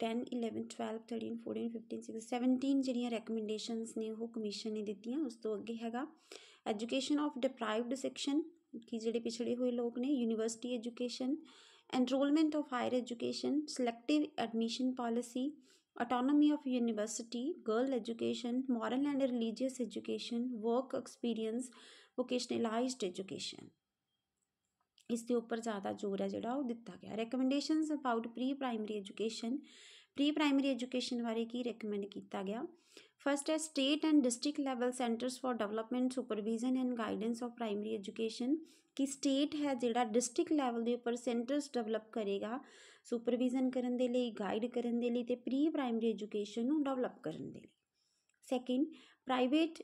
10 11 12 13 14 15 16 17 ਜਿਹੜੀਆਂ ਰੈਕਮੈਂਡੇਸ਼ਨਸ ਨੇ ਉਹ ਕਮਿਸ਼ਨ ਨੇ ਦਿੱਤੀਆਂ। ਉਸ ਤੋਂ ਅੱਗੇ ਹੈਗਾ ਐਜੂਕੇਸ਼ਨ ਆਫ ਡਿਪਰਾਈਵਡ ਸੈਕਸ਼ਨ ਕਿ ਜਿਹੜੇ ਪਿਛੜੇ ਹੋਏ ਲੋਕ ਨੇ, university education, enrollment of higher education, selective admission policy, autonomy of university, girl education, moral and religious education, work experience, vocationalized education। ਇਸ ਦੇ ਉੱਪਰ ਜ਼ਿਆਦਾ ਜ਼ੋਰ ਹੈ ਜਿਹੜਾ ਉਹ ਦਿੱਤਾ ਗਿਆ। Recommendations about pre primary education, pre primary education ਬਾਰੇ ਕੀ ਰეკਮੈਂਡ ਕੀਤਾ ਗਿਆ। ਫਸਟ ਹੈ state and district level centres for development supervision and guidance of primary education ਕਿ ਸਟੇਟ ਹੈ ਜਿਹੜਾ ਡਿਸਟ੍ਰਿਕਟ ਲੈਵਲ ਦੇ ਉੱਪਰ ਸੈਂਟਰਸ ਡਿਵੈਲਪ ਕਰੇਗਾ ਸੁਪਰਵਿਜ਼ਨ ਕਰਨ ਦੇ ਲਈ, ਗਾਈਡ ਕਰਨ ਦੇ ਲਈ ਅਤੇ ਪ੍ਰੀ ਪ੍ਰਾਇਮਰੀ ਐਜੂਕੇਸ਼ਨ ਨੂੰ ਡਿਵੈਲਪ ਕਰਨ ਦੇ ਲਈ। Second, private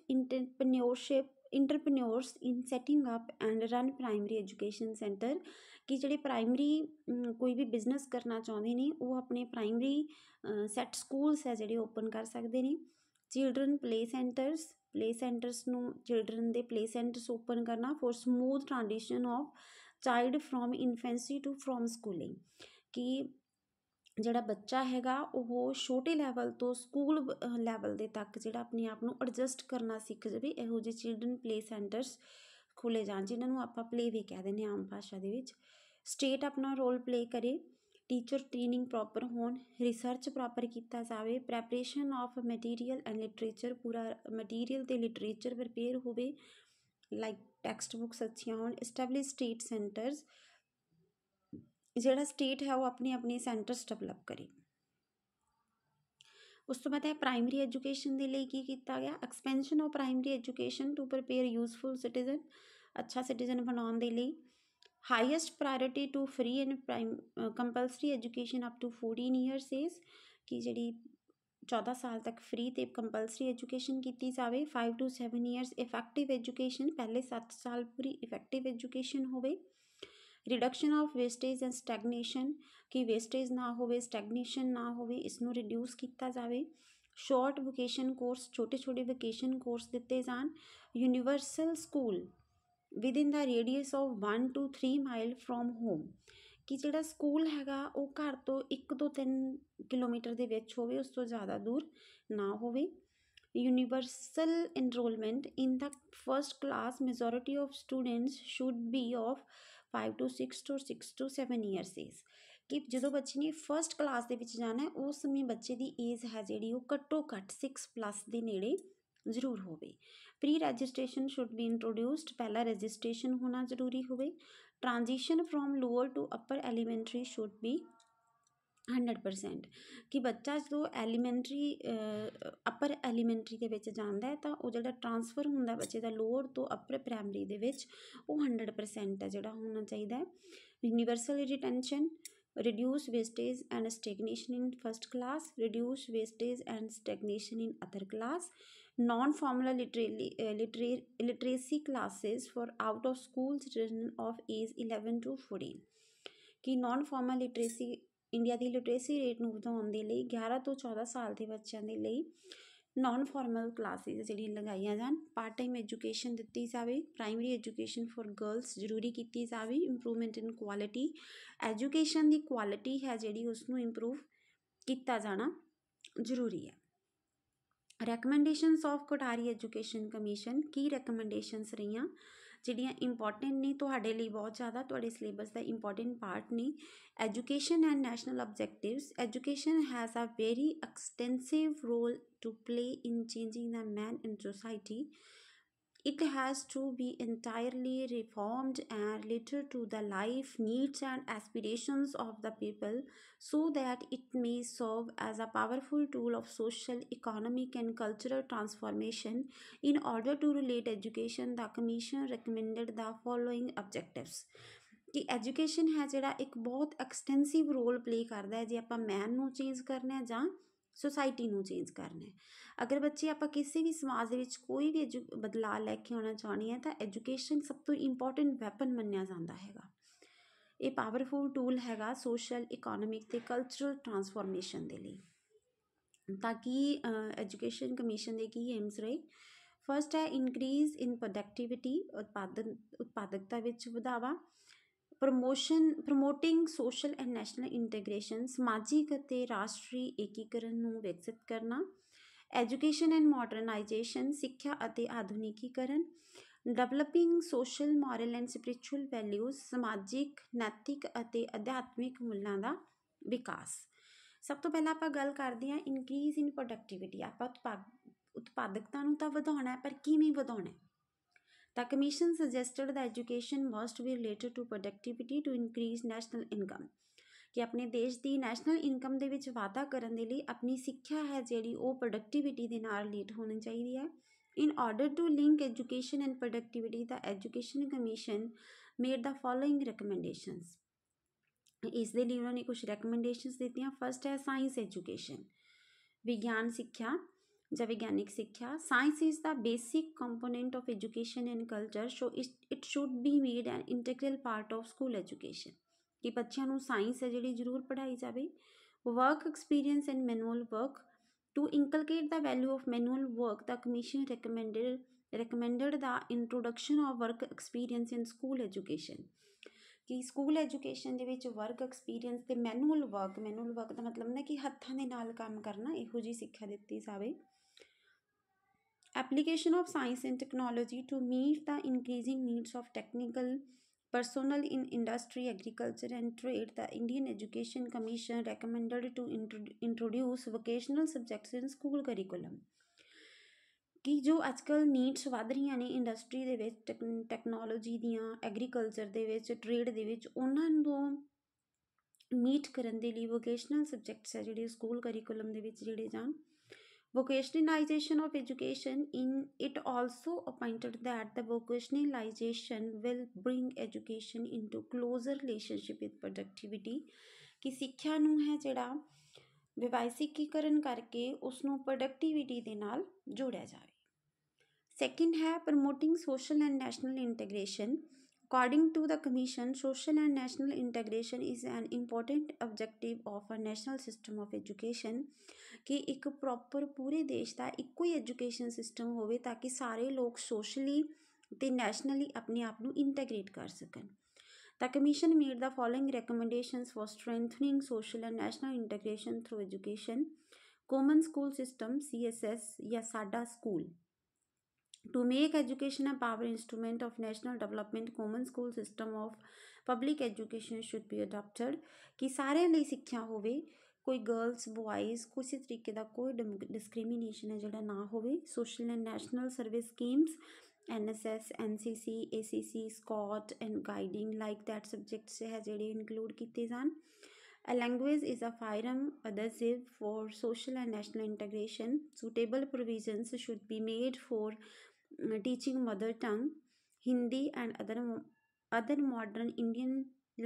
इंटरप्रन्योर्स in setting up and run primary education centre कि ਜਿਹੜੇ ਪ੍ਰਾਇਮਰੀ ਕੋਈ ਵੀ ਬਿਜ਼ਨਸ ਕਰਨਾ ਚਾਹੁੰਦੇ ਨੇ ਉਹ ਆਪਣੇ ਪ੍ਰਾਇਮਰੀ ਸੈਟ ਸਕੂਲਸ ਹੈ ਜਿਹੜੇ ਓਪਨ ਕਰ ਸਕਦੇ ਨੇ। ਚਿਲਡਰਨ ਪਲੇ ਸੈਂਟਰਸ ਨੂੰ ਚਿਲਡਰਨ ਦੇ ਪਲੇ ਸੈਂਟਰਸ ਓਪਨ ਕਰਨਾ for smooth transition of child from infancy to from schooling ਕਿ ਜਿਹੜਾ ਬੱਚਾ ਹੈਗਾ ਉਹ ਛੋਟੇ ਲੈਵਲ ਤੋਂ ਸਕੂਲ ਲੈਵਲ ਦੇ ਤੱਕ ਜਿਹੜਾ ਆਪਣੇ ਆਪ ਨੂੰ ਐਡਜਸਟ ਕਰਨਾ ਸਿੱਖ ਜਾਵੇ। ਇਹੋ ਜਿਹੇ ਚਿਲਡਰਨ ਪਲੇ ਸੈਂਟਰਸ ਖੋਲ੍ਹੇ ਜਾਣ ਜਿਨ੍ਹਾਂ ਨੂੰ ਆਪਾਂ ਪਲੇ ਵੇ ਕਹਿ ਦਿੰਦੇ ਹਾਂ ਆਮ ਭਾਸ਼ਾ ਦੇ ਵਿੱਚ। ਸਟੇਟ ਆਪਣਾ ਰੋਲ ਪਲੇ ਕਰੇ, ਟੀਚਰ ਟ੍ਰੇਨਿੰਗ ਪ੍ਰੋਪਰ ਹੋਣ, ਰਿਸਰਚ ਪ੍ਰੋਪਰ ਕੀਤਾ ਜਾਵੇ, preparation of material and literature ਪੂਰਾ ਮਟੀਰੀਅਲ ਅਤੇ ਲਿਟਰੇਚਰ ਪ੍ਰਪੇਅਰ ਹੋਵੇ, ਲਾਈਕ ਟੈਕਸਟ ਬੁੱਕਸ ਅੱਛੀਆਂ ਹੋਣ। ਐਸਟੈਬਲਿਸ਼ ਸਟੇਟ ਸੈਂਟਰਸ ਜਿਹੜਾ ਸਟੇਟ ਹੈ ਉਹ ਆਪਣੇ ਸੈਂਟਰਸ ਡਿਵੈਲਪ ਕਰੇ। ਉਸ ਤੋਂ ਬਾਅਦ ਹੈ ਪ੍ਰਾਇਮਰੀ ਐਜੂਕੇਸ਼ਨ ਦੇ ਲਈ ਕੀ ਕੀਤਾ ਗਿਆ। Expansion of primary education to prepare useful citizen, ਅੱਛਾ ਸਿਟੀਜ਼ਨ ਬਣਾਉਣ ਦੇ ਲਈ। Highest priority to free and compulsory education up to 14 years age ਕਿ ਜਿਹੜੀ 14 ਸਾਲ ਤੱਕ ਫਰੀ ਅਤੇ ਕੰਪਲਸਰੀ ਐਜੂਕੇਸ਼ਨ ਕੀਤੀ ਜਾਵੇ। 5 to 7 ਈਅਰਸ ਇਫੈਕਟਿਵ ਐਜੂਕੇਸ਼ਨ, ਪਹਿਲੇ 7 ਸਾਲ ਪੂਰੀ ਇਫੈਕਟਿਵ ਐਜੂਕੇਸ਼ਨ ਹੋਵੇ। ਰਿਡਕਸ਼ਨ ਆਫ ਵੇਸਟੇਜ ਐਂਡ ਸਟੈਗਨੇਸ਼ਨ ਕਿ ਵੇਸਟੇਜ ਨਾ ਹੋਵੇ, ਸਟੈਗਨੇਸ਼ਨ ਨਾ ਹੋਵੇ, ਇਸ ਨੂੰ ਰਿਡਿਊਸ ਕੀਤਾ ਜਾਵੇ। ਸ਼ਾਰਟ ਵੋਕੇਸ਼ਨ ਕੋਰਸ, ਛੋਟੇ ਵੋਕੇਸ਼ਨ ਕੋਰਸ ਦਿੱਤੇ ਜਾਣ। Universal school within the radius of 1 to 3 mile from home ਕਿ ਜਿਹੜਾ ਸਕੂਲ ਹੈਗਾ ਉਹ ਘਰ ਤੋਂ 1 ਤੋਂ 3 ਕਿਲੋਮੀਟਰ ਦੇ ਵਿੱਚ ਹੋਵੇ, ਉਸ ਤੋਂ ਜ਼ਿਆਦਾ ਦੂਰ ਨਾ ਹੋਵੇ। Universal enrollment in the first class, majority of students should be of 5 to 6 to 6 to 7 years age ਕਿ ਜਦੋਂ ਬੱਚੇ ਨੇ ਫਸਟ ਕਲਾਸ ਦੇ ਵਿੱਚ ਜਾਣਾ ਉਸ ਸਮੇਂ ਬੱਚੇ ਦੀ ਏਜ ਹੈ ਜਿਹੜੀ ਉਹ ਘੱਟੋ ਘੱਟ 6+ ਦੇ ਨੇੜੇ ਜ਼ਰੂਰ ਹੋਵੇ। Pre registration should be introduced, ਪਹਿਲਾਂ ਰਜਿਸਟ੍ਰੇਸ਼ਨ ਹੋਣਾ ਜ਼ਰੂਰੀ ਹੋਵੇ। Transition from lower to upper elementary should be 100% ਕਿ ਬੱਚਾ ਜਦੋਂ ਅਪਰ ਐਲੀਮੈਂਟਰੀ ਦੇ ਵਿੱਚ ਜਾਂਦਾ ਹੈ ਤਾਂ ਉਹ ਜਿਹੜਾ ਟਰਾਂਸਫਰ ਹੁੰਦਾ ਬੱਚੇ ਦਾ ਲੋਅਰ ਤੋਂ ਅਪਰ ਪ੍ਰਾਇਮਰੀ ਦੇ ਵਿੱਚ ਉਹ 100% ਹੈ ਜਿਹੜਾ ਹੋਣਾ ਚਾਹੀਦਾ ਹੈ। Universal retention, reduce wastage and stagnation in first class, reduce wastage and stagnation in other class, non-formal literacy classes for out of school children of age 11 to 14 ਕਿ ਨੋਨ ਫਾਰਮਲ ਲਿਟਰੇਸੀ ਇੰਡੀਆ ਦੀ literacy rate ਨੂੰ ਵਧਾਉਣ ਦੇ ਲਈ 11 ਤੋਂ 14 ਸਾਲ ਦੇ ਬੱਚਿਆਂ ਦੇ ਲਈ ਨੋਨ ਫਾਰਮਲ ਕਲਾਸਿਸ ਜਿਹੜੀਆਂ ਲਗਾਈਆਂ ਜਾਣ। ਪਾਰਟ ਟਾਈਮ ਐਜੂਕੇਸ਼ਨ ਦਿੱਤੀ ਜਾਵੇ। ਪ੍ਰਾਇਮਰੀ ਐਜੂਕੇਸ਼ਨ ਫॉर ਗਰਲਸ ਜ਼ਰੂਰੀ ਕੀਤੀ ਜਾਵੇ। ਇੰਪਰੂਵਮੈਂਟ ਇਨ ਕੁਆਲਿਟੀ, ਐਜੂਕੇਸ਼ਨ ਦੀ ਕੁਆਲਿਟੀ ਹੈ ਜਿਹੜੀ ਉਸਨੂੰ ਇੰਪਰੂਵ ਕੀਤਾ ਜਾਣਾ ਜ਼ਰੂਰੀ ਹੈ। ਰੈਕਮੈਂਡੇਸ਼ਨਸ ਆਫ ਕੋਟਾਰੀ ਐਜੂਕੇਸ਼ਨ ਕਮਿਸ਼ਨ ਕੀ ਰੈਕਮੈਂਡੇਸ਼ਨਸ ਰਹੀਆਂ ਜਿਹੜੀਆਂ ਇੰਪੋਰਟੈਂਟ ਨੇ ਤੁਹਾਡੇ ਲਈ, ਬਹੁਤ ਜ਼ਿਆਦਾ ਤੁਹਾਡੇ ਸਿਲੇਬਸ ਦਾ ਇੰਪੋਰਟੈਂਟ ਪਾਰਟ ਨੇ। Education and national objectives. Education has a very extensive role to play in changing the man in society. It has to be entirely reformed and related to the life needs and aspirations of the people, so that it may serve as a powerful tool of social, economic and cultural transformation. In order to relate education, the commission recommended the following objectives. ਕਿ education ਹੈ ਜਿਹੜਾ ਇੱਕ ਬਹੁਤ extensive role play ਕਰਦਾ ਹੈ ਜੇ ਆਪਾਂ ਮੈਨ ਨੂੰ ਚੇਂਜ ਕਰਨਾ ਹੈ ਜਾਂ ਸੋਸਾਇਟੀ ਨੂੰ ਚੇਂਜ ਕਰਨਾ ਹੈ। ਅਗਰ ਬੱਚੇ ਆਪਾਂ ਕਿਸੇ ਵੀ ਸਮਾਜ ਦੇ ਵਿੱਚ ਕੋਈ ਵੀ ਬਦਲਾਅ ਲੈ ਕੇ ਆਉਣਾ ਚਾਹੁੰਦੇ ਹਾਂ ਤਾਂ ਐਜੂਕੇਸ਼ਨ ਸਭ ਤੋਂ ਇੰਪੋਰਟੈਂਟ ਵੈਪਨ ਮੰਨਿਆ ਜਾਂਦਾ ਹੈਗਾ। ਇਹ ਪਾਵਰਫੁਲ ਟੂਲ ਹੈਗਾ ਸੋਸ਼ਲ, ਇਕੋਨੋਮਿਕ ਅਤੇ ਕਲਚਰਲ ਟਰਾਂਸਫੋਰਮੇਸ਼ਨ ਦੇ ਲਈ। ਤਾਂ ਕਿ ਐਜੂਕੇਸ਼ਨ ਕਮਿਸ਼ਨ ਦੇ ਕੀ ਏਮਸ ਰਹੇ? ਫਸਟ ਹੈ ਇਨਕਰੀਜ਼ ਇਨ ਪ੍ਰੋਡਕਟੀਵਿਟੀ, ਉਤਪਾਦਕਤਾ ਵਿੱਚ ਵਧਾਵਾ। ਪ੍ਰਮੋਟਿੰਗ ਸੋਸ਼ਲ ਐਂਡ ਨੈਸ਼ਨਲ ਇੰਟੀਗ੍ਰੇਸ਼ਨ, ਸਮਾਜਿਕ ਅਤੇ ਰਾਸ਼ਟਰੀ ਏਕੀਕਰਨ ਨੂੰ ਵਿਕਸਿਤ ਕਰਨਾ। ਐਜੂਕੇਸ਼ਨ ਐਂਡ ਮਾਡਰਨਾਈਜੇਸ਼ਨ, ਸਿੱਖਿਆ ਅਤੇ ਆਧੁਨਿਕੀਕਰਨ। Developing social, moral and spiritual values, ਸਮਾਜਿਕ, ਨੈਤਿਕ ਅਤੇ ਅਧਿਆਤਮਿਕ ਮੁੱਲਾਂ ਦਾ ਵਿਕਾਸ। ਸਭ ਤੋਂ ਪਹਿਲਾਂ ਆਪਾਂ ਗੱਲ ਕਰਦੇ ਹਾਂ ਇਨਕਰੀਜ਼ ਇਨ ਪ੍ਰੋਡਕਟੀਵਿਟੀ। ਆਪਾਂ ਉਤਪਾਦਕਤਾ ਨੂੰ ਤਾਂ ਵਧਾਉਣਾ ਹੈ, ਪਰ ਕਿਵੇਂ ਵਧਾਉਣਾ ਹੈ? The commission suggested that education must be related to productivity to increase national income. ਕਿ ਆਪਣੇ ਦੇਸ਼ ਦੀ ਨੈਸ਼ਨਲ ਇਨਕਮ ਦੇ ਵਿੱਚ ਵਾਧਾ ਕਰਨ ਦੇ ਲਈ ਆਪਣੀ ਸਿੱਖਿਆ ਹੈ ਜਿਹੜੀ ਉਹ ਪ੍ਰੋਡਕਟੀਵਿਟੀ ਦੇ ਨਾਲ ਰਿਲੇਟ ਹੋਣੀ ਚਾਹੀਦੀ ਹੈ। In order to link education and productivity, the Education Commission made the following recommendations. ਇਸ ਦੇ ਲਈ ਉਹਨਾਂ ਨੇ ਕੁਝ ਰੈਕਮੈਂਡੇਸ਼ਨਸ ਦਿੱਤੀਆਂ। ਫਸਟ ਹੈ ਸਾਇੰਸ ਐਜੂਕੇਸ਼ਨ, ਵਿਗਿਆਨ ਸਿੱਖਿਆ ਜਾਂ ਵਿਗਿਆਨਿਕ ਸਿੱਖਿਆ। Science is the basic component of education and culture, so it should be made an integral part of school education. ਕਿ ਬੱਚਿਆਂ ਨੂੰ ਸਾਇੰਸ ਹੈ ਜਿਹੜੀ ਜ਼ਰੂਰ ਪੜ੍ਹਾਈ ਜਾਵੇ। Work experience and manual work, to inculcate the value of manual work, the commission recommended the introduction of work experience in school education. ਕਿ school education ਦੇ ਵਿੱਚ ਵਰਕ ਐਕਸਪੀਰੀਅੰਸ ਅਤੇ ਮੈਨੂਅਲ ਵਰਕ ਦਾ ਮਤਲਬ ਨਾ ਕਿ ਹੱਥਾਂ ਦੇ ਨਾਲ ਕੰਮ ਕਰਨਾ, ਇਹੋ ਜਿਹੀ ਸਿੱਖਿਆ ਦਿੱਤੀ ਜਾਵੇ। Application of science and technology to meet the increasing needs of technical personnel in industry, agriculture and trade. The Indian Education Commission recommended to introduce vocational subjects in school curriculum. ਕਿ ਜੋ ਅੱਜ ਕੱਲ੍ਹ ਨੀਡਸ ਵੱਧ ਰਹੀਆਂ ਨੇ industry ਦੇ ਵਿੱਚ, technology ਦੀਆਂ, ਐਗਰੀਕਲਚਰ ਦੇ ਵਿੱਚ, ਟਰੇਡ ਦੇ ਵਿੱਚ, ਉਹਨਾਂ ਨੂੰ ਮੀਟ ਕਰਨ ਦੇ ਲਈ ਵੋਕੇਸ਼ਨਲ ਸਬਜੈਕਟਸ ਹੈ ਜਿਹੜੇ ਸਕੂਲ ਕਰੀਕੂਲਮ ਦੇ ਵਿੱਚ ਜਿਹੜੇ ਜਾਣ। Vocationalization of education, in it also appointed that the vocationalization will bring education into closer relationship with productivity. ਕਿ ਸਿੱਖਿਆ ਨੂੰ ਹੈ ਜਿਹੜਾ ਵਿਵਾਇਸਿਕੀਕਰਨ ਕਰਕੇ ਉਸਨੂੰ ਪ੍ਰੋਡਕਟੀਵਿਟੀ ਦੇ ਨਾਲ ਜੋੜਿਆ ਜਾਵੇ। ਸੈਕਿੰਡ ਹੈ promoting social and national integration. According to the Commission, social and national integration is an important objective of a national system of education. ਕਿ ਇੱਕ ਪ੍ਰੋਪਰ ਪੂਰੇ ਦੇਸ਼ ਦਾ ਇੱਕੋ ਹੀ ਐਜੂਕੇਸ਼ਨ ਸਿਸਟਮ ਹੋਵੇ ਤਾਂ ਕਿ ਸਾਰੇ ਲੋਕ ਸੋਸ਼ਲੀ ਅਤੇ ਨੈਸ਼ਨਲੀ ਆਪਣੇ ਆਪ ਨੂੰ ਇੰਟੈਗਰੇਟ ਕਰ ਸਕਣ। The Commission made the following recommendations for strengthening social and national integration through education. Common School System CSS ਜਾਂ ਸਾਡਾ school. To make education a power instrument of national development, common school system of public education should be adopted. ਕਿ ਸਾਰਿਆਂ ਲਈ ਸਿੱਖਿਆ ਹੋਵੇ, ਕੋਈ girls boys ਕਿਸੇ ਤਰੀਕੇ ਦਾ ਕੋਈ ਡਿਸਕ੍ਰਿਮੀਨੇਸ਼ਨ ਹੈ ਜਿਹੜਾ ਨਾ ਹੋਵੇ। Social and national service schemes NSS, NCC, ACC, SCOT and guiding like that subjects ਹੈ ਜਿਹੜੇ ਇਨਕਲੂਡ ਕੀਤੇ ਜਾਣ। A language is a firm adhesive for social and national integration. Suitable provisions should be made for teaching mother tongue, Hindi and other modern Indian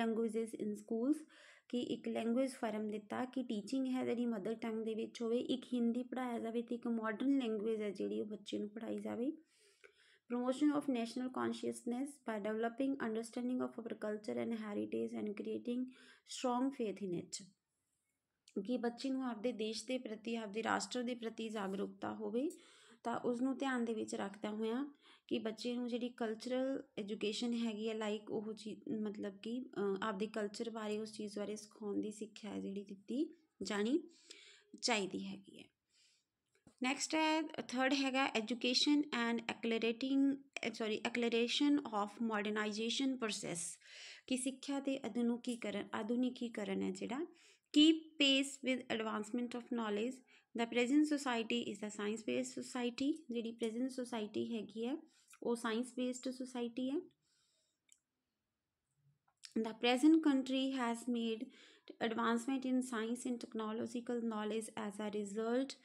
languages in schools. ਕਿ ਇੱਕ language firm ਦਿੱਤਾ ਕਿ teaching ਹੈ ਜਿਹੜੀ mother tongue ਦੇ ਵਿੱਚ ਹੋਵੇ, ਇੱਕ ਹਿੰਦੀ ਪੜ੍ਹਾਇਆ ਜਾਵੇ ਅਤੇ ਇੱਕ ਮਾਡਰਨ ਲੈਂਗੁਏਜ ਹੈ ਜਿਹੜੀ ਉਹ ਬੱਚੇ ਨੂੰ ਪੜ੍ਹਾਈ ਜਾਵੇ। Promotion of national consciousness by developing understanding of our culture and heritage and creating strong faith in it. ਕਿ ਬੱਚੇ ਨੂੰ ਆਪਦੇ ਦੇਸ਼ ਦੇ ਪ੍ਰਤੀ, ਆਪਦੇ ਰਾਸ਼ਟਰ ਦੇ ਪ੍ਰਤੀ ਜਾਗਰੂਕਤਾ ਹੋਵੇ। ਤਾਂ ਉਸਨੂੰ ਧਿਆਨ ਦੇ ਵਿੱਚ ਰੱਖਦਾ ਹੋਇਆ ਕਿ ਬੱਚੇ ਨੂੰ ਜਿਹੜੀ ਕਲਚਰਲ ਐਜੂਕੇਸ਼ਨ ਹੈਗੀ ਹੈ, ਲਾਈਕ ਉਹ ਚੀਜ਼ ਮਤਲਬ ਕਿ ਆਪਦੇ ਕਲਚਰ ਬਾਰੇ, ਉਸ ਚੀਜ਼ ਬਾਰੇ ਸਿਖਾਉਣ ਦੀ ਸਿੱਖਿਆ ਹੈ ਜਿਹੜੀ ਦਿੱਤੀ ਜਾਣੀ ਚਾਹੀਦੀ ਹੈਗੀ ਹੈ। ਨੈਕਸਟ ਹੈ ਥਰਡ ਹੈਗਾ education and acceleration of modernisation process, ਕਿ ਸਿੱਖਿਆ ਦੇ ਆਧੁਨਿਕੀਕਰਨ ਹੈ ਜਿਹੜਾ, keep pace with advancement of knowledge. The present society is the science based society, ਜਿਹੜੀ ਪ੍ਰੈਜ਼ੈਂਟ ਸੋਸਾਇਟੀ ਹੈਗੀ ਹੈ ਉਹ ਸਾਇੰਸ ਬੇਸਡ ਸੋਸਾਇਟੀ ਹੈ। The present country has made advancement in science and technological knowledge as a result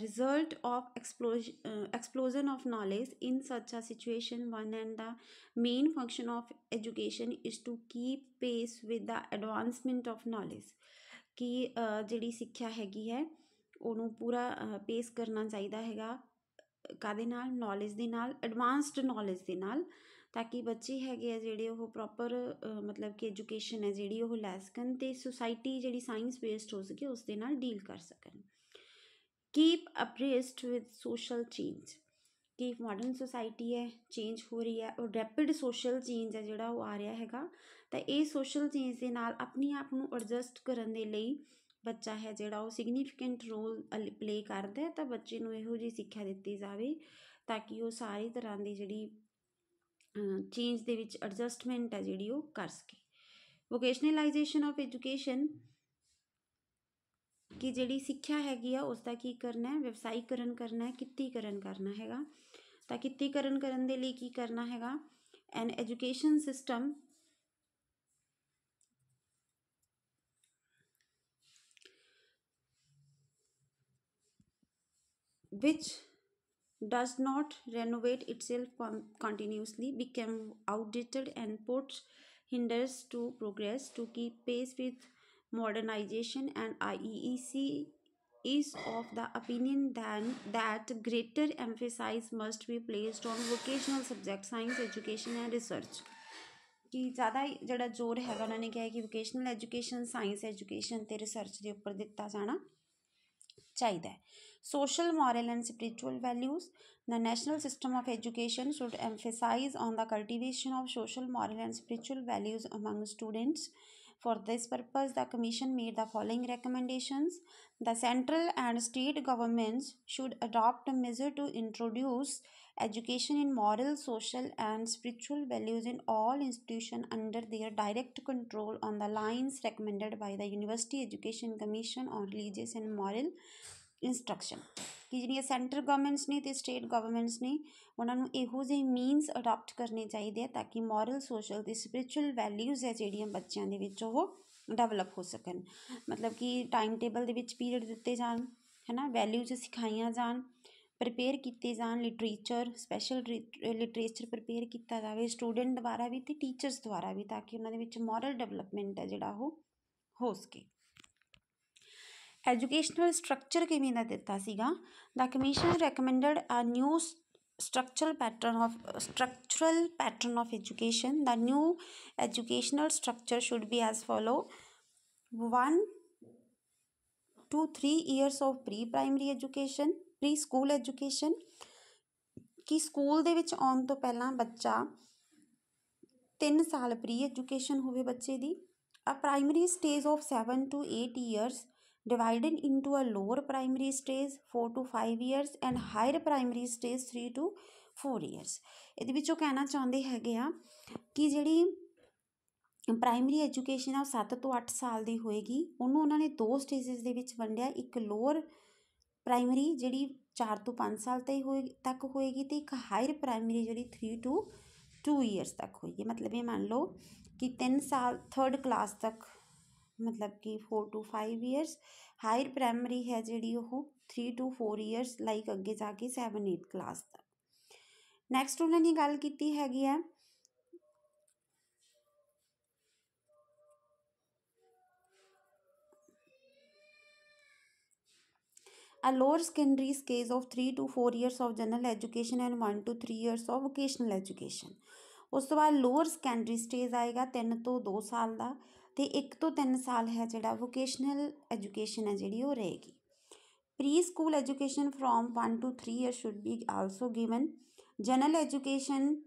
result of explosion of knowledge. In such a situation, one and the main function of education is to keep pace with the advancement of knowledge, ਕਿ ਜਿਹੜੀ ਸਿੱਖਿਆ ਹੈਗੀ ਹੈ ਉਹਨੂੰ ਪੂਰਾ ਪੇਸ ਕਰਨਾ ਚਾਹੀਦਾ ਹੈਗਾ ਕਾਹਦੇ ਨਾਲ, ਨੌਲੇਜ ਦੇ ਨਾਲ, ਐਡਵਾਂਸਡ ਨੌਲੇਜ ਦੇ ਨਾਲ, ਤਾਂ ਕਿ ਬੱਚੇ ਹੈਗੇ ਆ ਜਿਹੜੇ ਉਹ ਪ੍ਰੋਪਰ ਮਤਲਬ ਕਿ ਐਜੂਕੇਸ਼ਨ ਹੈ ਜਿਹੜੀ ਉਹ ਲੈ ਸਕਣ ਅਤੇ ਸੁਸਾਇਟੀ ਜਿਹੜੀ ਸਾਇੰਸ ਬੇਸਡ ਹੋ ਸਕੇ ਉਸ ਦੇ ਨਾਲ ਡੀਲ ਕਰ ਸਕਣ। ਕੀਪ ਅਪਰੇਸਡ ਵਿਦ ਸੋਸ਼ਲ ਚੇਂਜ, ਕਿ ਮਾਡਰਨ ਸੋਸਾਇਟੀ ਹੈ ਚੇਂਜ ਹੋ ਰਹੀ ਹੈ ਔਰ ਰੈਪਿਡ ਸੋਸ਼ਲ ਚੇਂਜ ਹੈ ਜਿਹੜਾ ਉਹ ਆ ਰਿਹਾ ਹੈਗਾ, ਤਾਂ ਇਹ ਸੋਸ਼ਲ ਚੇਂਜ ਦੇ ਨਾਲ ਆਪਣੇ ਆਪ ਨੂੰ ਐਡਜਸਟ ਕਰਨ ਦੇ ਲਈ ਬੱਚਾ ਹੈ ਜਿਹੜਾ ਉਹ ਸਿਗਨੀਫਿਕੈਂਟ ਰੋਲ ਪਲੇ ਕਰਦਾ, ਤਾਂ ਬੱਚੇ ਨੂੰ ਇਹੋ ਜਿਹੀ ਸਿੱਖਿਆ ਦਿੱਤੀ ਜਾਵੇ ਤਾਂ ਕਿ ਉਹ ਸਾਰੀ ਤਰ੍ਹਾਂ ਦੀ ਜਿਹੜੀ ਚੇਂਜ ਦੇ ਵਿੱਚ ਐਡਜਸਟਮੈਂਟ ਹੈ ਜਿਹੜੀ ਉਹ ਕਰ ਸਕੇ। ਵੋਕੇਸ਼ਨਲਾਈਜੇਸ਼ਨ ਆਫ ਐਜੂਕੇਸ਼ਨ, ਕਿ ਜਿਹੜੀ ਸਿੱਖਿਆ ਹੈਗੀ ਆ ਉਸ ਦਾ ਕੀ ਕਰਨਾ ਹੈ, ਵਿਵਸਾਈਕਰਨ ਕਰਨਾ ਹੈ, ਕਿੱਤੀਕਰਨ ਕਰਨਾ ਹੈਗਾ। ਤਾਂ ਕਿੱਤੀਕਰਨ ਕਰਨ ਦੇ ਲਈ ਕੀ ਕਰਨਾ ਹੈਗਾ, an education system which does not renovate itself continuously become outdated and puts hinders to progress. To keep pace with modernization, and IEEC is of the opinion that greater emphasis must be placed on vocational subjects, science education and research, ਕਿ ਜ਼ਿਆਦਾ ਜਿਹੜਾ ਜ਼ੋਰ ਹੈਗਾ ਉਹਨਾਂ ਨੇ ਕਿਹਾ ਕਿ vocational education, science education ਅਤੇ ਰਿਸਰਚ ਦੇ ਉੱਪਰ ਦਿੱਤਾ ਜਾਣਾ ਚਾਹੀਦਾ ਹੈ। Social, moral and spiritual values. The national system of education should emphasize on the cultivation of social, moral and spiritual values among students. For this purpose, the Commission made the following recommendations. The central and state governments should adopt a measure to introduce education in moral, social and spiritual values in all institutions under their direct control on the lines recommended by the University Education Commission on Religious and Moral instruction, ਕਿ ਜਿਹੜੀਆਂ centre governments ਨੇ ਅਤੇ state governments ਨੇ ਉਹਨਾਂ ਨੂੰ ਇਹੋ ਜਿਹੇ means adopt ਕਰਨੇ ਚਾਹੀਦੇ ਆ ਤਾਂ ਕਿ ਮੋਰਲ, ਸੋਸ਼ਲ ਅਤੇ ਸਪਿਰਿਚੁਅਲ ਵੈਲਿਊਜ਼ ਹੈ ਜਿਹੜੀਆਂ ਬੱਚਿਆਂ ਦੇ ਵਿੱਚ ਉਹ ਡਿਵੈਲਪ ਹੋ ਸਕਣ। ਮਤਲਬ ਕਿ ਟਾਈਮ ਟੇਬਲ ਦੇ ਵਿੱਚ ਪੀਰੀਅਡ ਦਿੱਤੇ ਜਾਣ, ਹੈ ਨਾ, ਵੈਲਿਊਜ਼ ਸਿਖਾਈਆਂ ਜਾਣ, ਪ੍ਰਪੇਅਰ ਕੀਤੇ ਜਾਣ, ਲਿਟਰੇਚਰ, ਸਪੈਸ਼ਲ ਲਿਟਰੇਚਰ ਪ੍ਰਪੇਅਰ ਕੀਤਾ ਜਾਵੇ ਸਟੂਡੈਂਟ ਦੁਆਰਾ ਵੀ ਅਤੇ ਟੀਚਰਸ ਦੁਆਰਾ ਵੀ, ਤਾਂ ਕਿ ਉਹਨਾਂ ਦੇ ਵਿੱਚ ਮੋਰਲ ਡਿਵੈਲਪਮੈਂਟ ਹੈ ਜਿਹੜਾ ਉਹ ਹੋ ਸਕੇ। ਐਜੂਕੇਸ਼ਨਲ ਸਟਰਕਚਰ ਕਿਵੇਂ ਦਾ ਦਿੱਤਾ ਸੀਗਾ, the commission recommended a new structural pattern of education. The new educational structure should be as follow: 1 to 3 years of pre-primary education, pre-school education, ਕਿ ਸਕੂਲ ਦੇ ਵਿੱਚ ਆਉਣ ਤੋਂ ਪਹਿਲਾਂ ਬੱਚਾ 3 ਸਾਲ ਪ੍ਰੀ ਐਜੂਕੇਸ਼ਨ ਹੋਵੇ ਬੱਚੇ ਦੀ। A primary stage of 7 to 8 years divided into a lower primary stage 4 to 5 years and higher primary stage 3 to 4 years। ਇਹਦੇ ਵਿੱਚੋਂ ਕਹਿਣਾ ਚਾਹੁੰਦੇ ਹੈਗੇ ਆ ਕਿ ਜਿਹੜੀ ਪ੍ਰਾਇਮਰੀ ਐਜੂਕੇਸ਼ਨ ਆ ਉਹ 7 ਤੋਂ 8 ਸਾਲ ਦੀ ਹੋਏਗੀ, ਉਹਨੂੰ ਉਹਨਾਂ ਨੇ 2 ਸਟੇਜਿਸ ਦੇ ਵਿੱਚ ਵੰਡਿਆ, ਇੱਕ ਲੋਅਰ ਪ੍ਰਾਇਮਰੀ ਜਿਹੜੀ 4 ਤੋਂ 5 ਸਾਲ ਤੱਕ ਹੋਏਗੀ ਅਤੇ ਇੱਕ ਹਾਇਰ ਪ੍ਰਾਇਮਰੀ ਜਿਹੜੀ 3 to 2 years ਤੱਕ ਹੋਏਗੀ। ਮਤਲਬ ਇਹ ਮੰਨ ਲਓ ਕਿ 3 ਸਾਲ 3rd ਕਲਾਸ ਤੱਕ, ਮਤਲਬ ਕਿ 4 to 5 years, ਹਾਇਰ ਪ੍ਰਾਇਮਰੀ ਹੈ ਜਿਹੜੀ ਉਹ 3 to 4 years, ਲਾਈਕ ਅੱਗੇ ਜਾ ਕੇ 7-8 ਕਲਾਸ ਤੱਕ। ਨੈਕਸਟ ਉਹਨਾਂ ਨੇ ਗੱਲ ਕੀਤੀ ਹੈਗੀ ਹੈ a lower secondary stage of 3 to 4 years of general education and 1 to 3 years of vocational education। ਉਸ ਤੋਂ ਬਾਅਦ ਲੋਅਰ ਸੈਕੰਡਰੀ ਸਟੇਜ ਆਏਗਾ 3 ਤੋਂ 2 ਸਾਲ ਦਾ, ਅਤੇ 1 ਤੋਂ 3 ਸਾਲ ਹੈ ਜਿਹੜਾ ਵੋਕੇਸ਼ਨਲ ਐਜੂਕੇਸ਼ਨ ਹੈ ਜਿਹੜੀ ਉਹ ਰਹੇਗੀ। Preschool education from 1 to 3 years should be also given. General education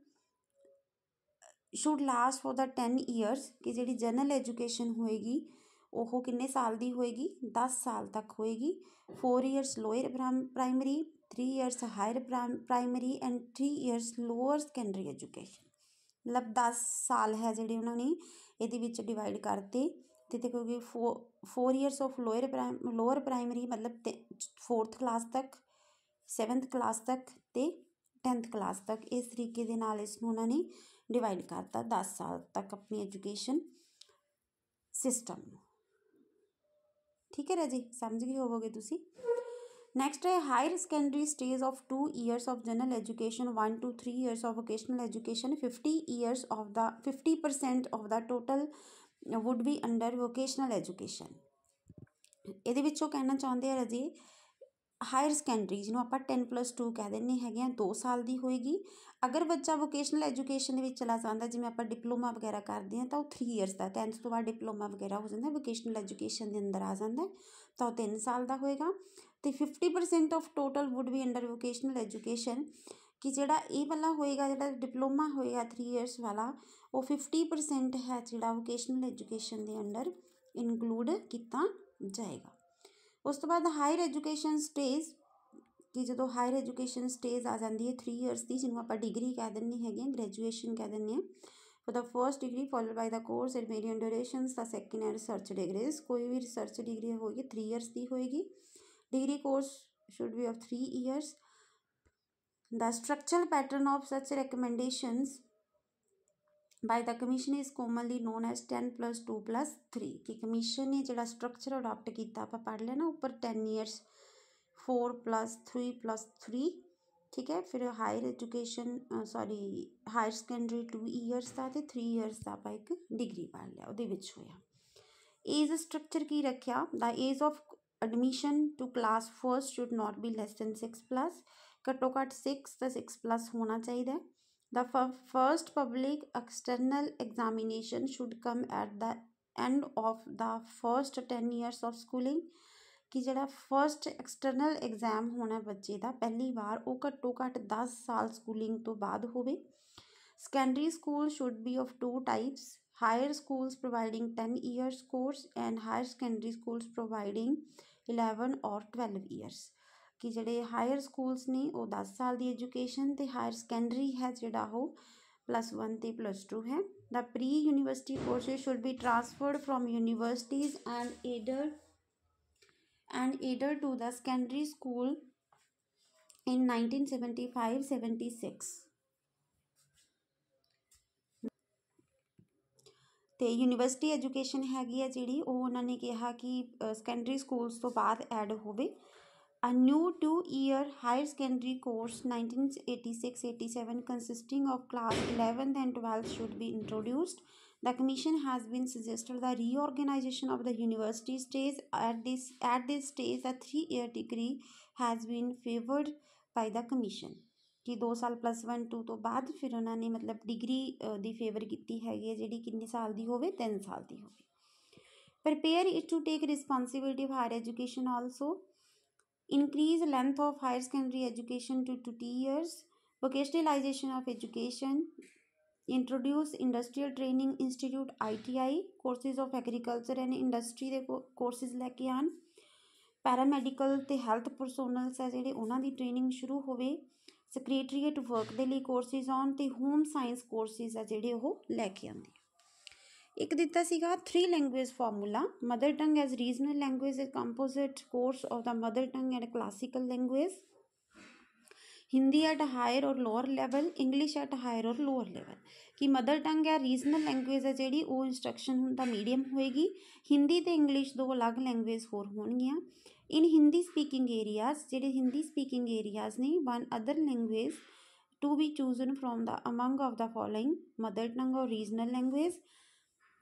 should last for the 10 years कि ਜਿਹੜੀ ਜਨਰਲ ਐਜੂਕੇਸ਼ਨ ਹੋਏਗੀ ਉਹ ਕਿੰਨੇ ਸਾਲ ਦੀ ਹੋਏਗੀ 10 ਸਾਲ ਤੱਕ ਹੋਏਗੀ 4 years lower primary 3 years higher primary and 3 years lower secondary education ਮਤਲਬ 10 ਸਾਲ ਹੈ ਜਿਹੜੇ ਉਹਨਾਂ ਨੇ ਇਹਦੇ ਵਿੱਚ ਡਿਵਾਈਡ ਕਰਤੇ ਤੇ ਕਿਉਂਕਿ 4 years ਆਫ ਲੋਅਰ ਪ੍ਰਾਇਮਰੀ ਮਤਲਬ 4th ਕਲਾਸ ਤੱਕ 7th ਕਲਾਸ ਤੱਕ ਤੇ 10th ਕਲਾਸ ਤੱਕ ਇਸ ਤਰੀਕੇ ਦੇ ਨਾਲ ਇਸ ਨੂੰ ਉਹਨਾਂ ਨੇ ਡਿਵਾਈਡ ਕਰਤਾ 10 ਸਾਲ ਤੱਕ ਆਪਣੀ ਐਜੂਕੇਸ਼ਨ ਸਿਸਟਮ ਨੂੰ ਠੀਕ ਹੈ ਰਾਜੀ ਸਮਝ ਗਏ ਹੋਵੋਗੇ ਤੁਸੀਂ ਨੈਕਸਟ ਹੈ higher secondary stage of 2 years of general education 1 to 3 years of vocational education 50 years of the 50% of the total wood B under vocational education ਇਹਦੇ ਵਿੱਚੋਂ ਕਹਿਣਾ ਚਾਹੁੰਦੇ ਆ ਰਾਜੀ ਹਾਇਰ ਸੈਕੰਡਰੀ ਜਿਹਨੂੰ ਆਪਾਂ 10+2 ਕਹਿ ਦਿੰਦੇ ਹੈਗੇ ਆ 2 ਸਾਲ ਦੀ ਹੋਏਗੀ ਅਗਰ ਬੱਚਾ ਵੋਕੇਸ਼ਨਲ ਐਜੂਕੇਸ਼ਨ ਦੇ ਵਿੱਚ ਚਲਾ ਜਾਂਦਾ ਜਿਵੇਂ ਆਪਾਂ ਡਿਪਲੋਮਾ ਵਗੈਰਾ ਕਰਦੇ ਹਾਂ ਤਾਂ ਉਹ 3 years ਦਾ 10th ਤੋਂ ਬਾਅਦ ਡਿਪਲੋਮਾ ਵਗੈਰਾ ਹੋ ਜਾਂਦਾ ਵੋਕੇਸ਼ਨਲ ਐਜੂਕੇਸ਼ਨ ਦੇ ਅੰਦਰ ਆ ਜਾਂਦਾ ਤਾਂ ਉਹ 3 ਸਾਲ ਦਾ ਹੋਏਗਾ ਅਤੇ 50% ਆਫ ਟੋਟਲ ਵੁੱਡ ਵੀ ਅੰਡਰ ਵੋਕੇਸ਼ਨਲ ਐਜੂਕੇਸ਼ਨ ਕਿ ਜਿਹੜਾ ਇਹ ਵਾਲਾ ਹੋਏਗਾ ਜਿਹੜਾ ਡਿਪਲੋਮਾ ਹੋਏਗਾ 3 years ਵਾਲਾ ਉਹ 50% ਹੈ ਜਿਹੜਾ ਵੋਕੇਸ਼ਨਲ ਐਜੂਕੇਸ਼ਨ ਦੇ ਅੰਡਰ ਇਨਕਲੂਡ ਕੀਤਾ ਜਾਏਗਾ ਉਸ ਤੋਂ ਬਾਅਦ ਹਾਇਰ ਐਜੂਕੇਸ਼ਨ ਸਟੇਜ ਕਿ ਜਦੋਂ ਹਾਇਰ ਐਜੂਕੇਸ਼ਨ ਸਟੇਜ ਆ ਜਾਂਦੀ ਹੈ 3 years ਦੀ ਜਿਹਨੂੰ ਆਪਾਂ ਡਿਗਰੀ ਕਹਿ ਦਿੰਦੇ ਹੈਗੇ ਹਾਂ ਗ੍ਰੈਜੂਏਸ਼ਨ ਕਹਿ ਦਿੰਦੇ ਹਾਂ for the first degree followed by the course end variant durations the second and research degrees कोई भी रिसर्च डिग्री होगी 3 years की होएगी degree course should be of 3 years the structural pattern of such recommendations by the commission is commonly known as 10+2+3 कि commission ने जो structure adopt किया आप पढ़ लेना ऊपर 10 years 4+3+3 ठीक है फिर higher education sorry higher secondary 2 years का तो 3 years का आप एक डिग्री पढ़ लिया वो होया एज स्ट्रक्चर की रखा the age of admission to class first should not be less than 6+ घट्टो घट्ट 6 तो 6+ होना चाहिए the first public external examination should come at the end of the first 10 years of schooling कि ਜਿਹੜਾ ਫਸਟ ਐਕਸਟਰਨਲ ਐਗਜ਼ਾਮ ਹੋਣਾ ਬੱਚੇ ਦਾ ਪਹਿਲੀ ਵਾਰ ਉਹ ਘੱਟੋ ਘੱਟ 10 ਸਾਲ ਸਕੂਲਿੰਗ ਤੋਂ ਬਾਅਦ ਹੋਵੇ secondary school should be of 2 types higher schools providing 10 years course and higher secondary schools providing 11 or 12 years ਕਿ ਜਿਹੜੇ ਹਾਇਰ ਸਕੂਲਸ ਨੇ ਉਹ 10 ਸਾਲ ਦੀ ਐਜੂਕੇਸ਼ਨ ਅਤੇ ਹਾਇਰ ਸੈਕੰਡਰੀ ਹੈ ਜਿਹੜਾ ਉਹ +1 ਅਤੇ +2 ਹੈ the pre university courses should be transferred from universities and aided to the secondary school in 1975-76 ਤੇ ਯੂਨੀਵਰਸਿਟੀ ਐਜੂਕੇਸ਼ਨ ਹੈਗੀ ਹੈ ਜਿਹੜੀ ਉਹ ਉਹਨਾਂ ਨੇ ਕਿਹਾ ਕਿ ਸੈਕੰਡਰੀ ਸਕੂਲਸ ਤੋਂ ਬਾਅਦ ਐਡ ਹੋਵੇ A new 2-year higher secondary course 1986-87 consisting of class 11th and 12th should be introduced. The commission has been suggested the reorganization of the university stage at this stage a 3-year degree has been favored by the commission. कि 2 साल +1 2 ਤੋਂ ਬਾਅਦ ਫਿਰ ਉਹਨਾਂ ਨੇ ਮਤਲਬ degree ਦੀ favour ਕੀਤੀ ਹੈਗੀ ਹੈ ਜਿਹੜੀ ਕਿੰਨੇ ਸਾਲ ਦੀ ਹੋਵੇ 3 ਸਾਲ ਦੀ ਹੋਵੇ prepare it to take responsibility of higher education also increase length of higher secondary education to 2 years vocationalization of education introduce industrial training institute ITI courses of agriculture and industry ਦੇ courses ਲੈ ਕੇ ਆਉਣ paramedical ਅਤੇ health ਪਰਸੋਨਲਸ ਹੈ ਜਿਹੜੇ ਉਹਨਾਂ ਦੀ training ਸ਼ੁਰੂ ਹੋਵੇ ਸੈਕਰੇਟਰੀਏਟ work ਦੇ ਲਈ ਕੋਰਸਿਸ ਆਉਣ ਅਤੇ ਹੋਮ ਸਾਇੰਸ ਕੋਰਸਿਸ ਆ ਜਿਹੜੇ ਉਹ ਲੈ ਕੇ ਆਉਂਦੇ ਇੱਕ ਦਿੱਤਾ ਸੀਗਾ 3 language formula mother tongue as regional language is composite course of the mother tongue and classical language Hindi at higher or lower level English at higher or lower level कि mother tongue है regional language है जी वो instruction ਹੁੰਦਾ medium होएगी हिंदी तो English 2 अलग language होर होणगियां इन हिंदी स्पीकिंग एरियाज ਜਿਹੜੇ हिंदी स्पीकिंग एरियाज ने one other language to be chosen from the among of the following mother tongue और रीजनल लैंगुएज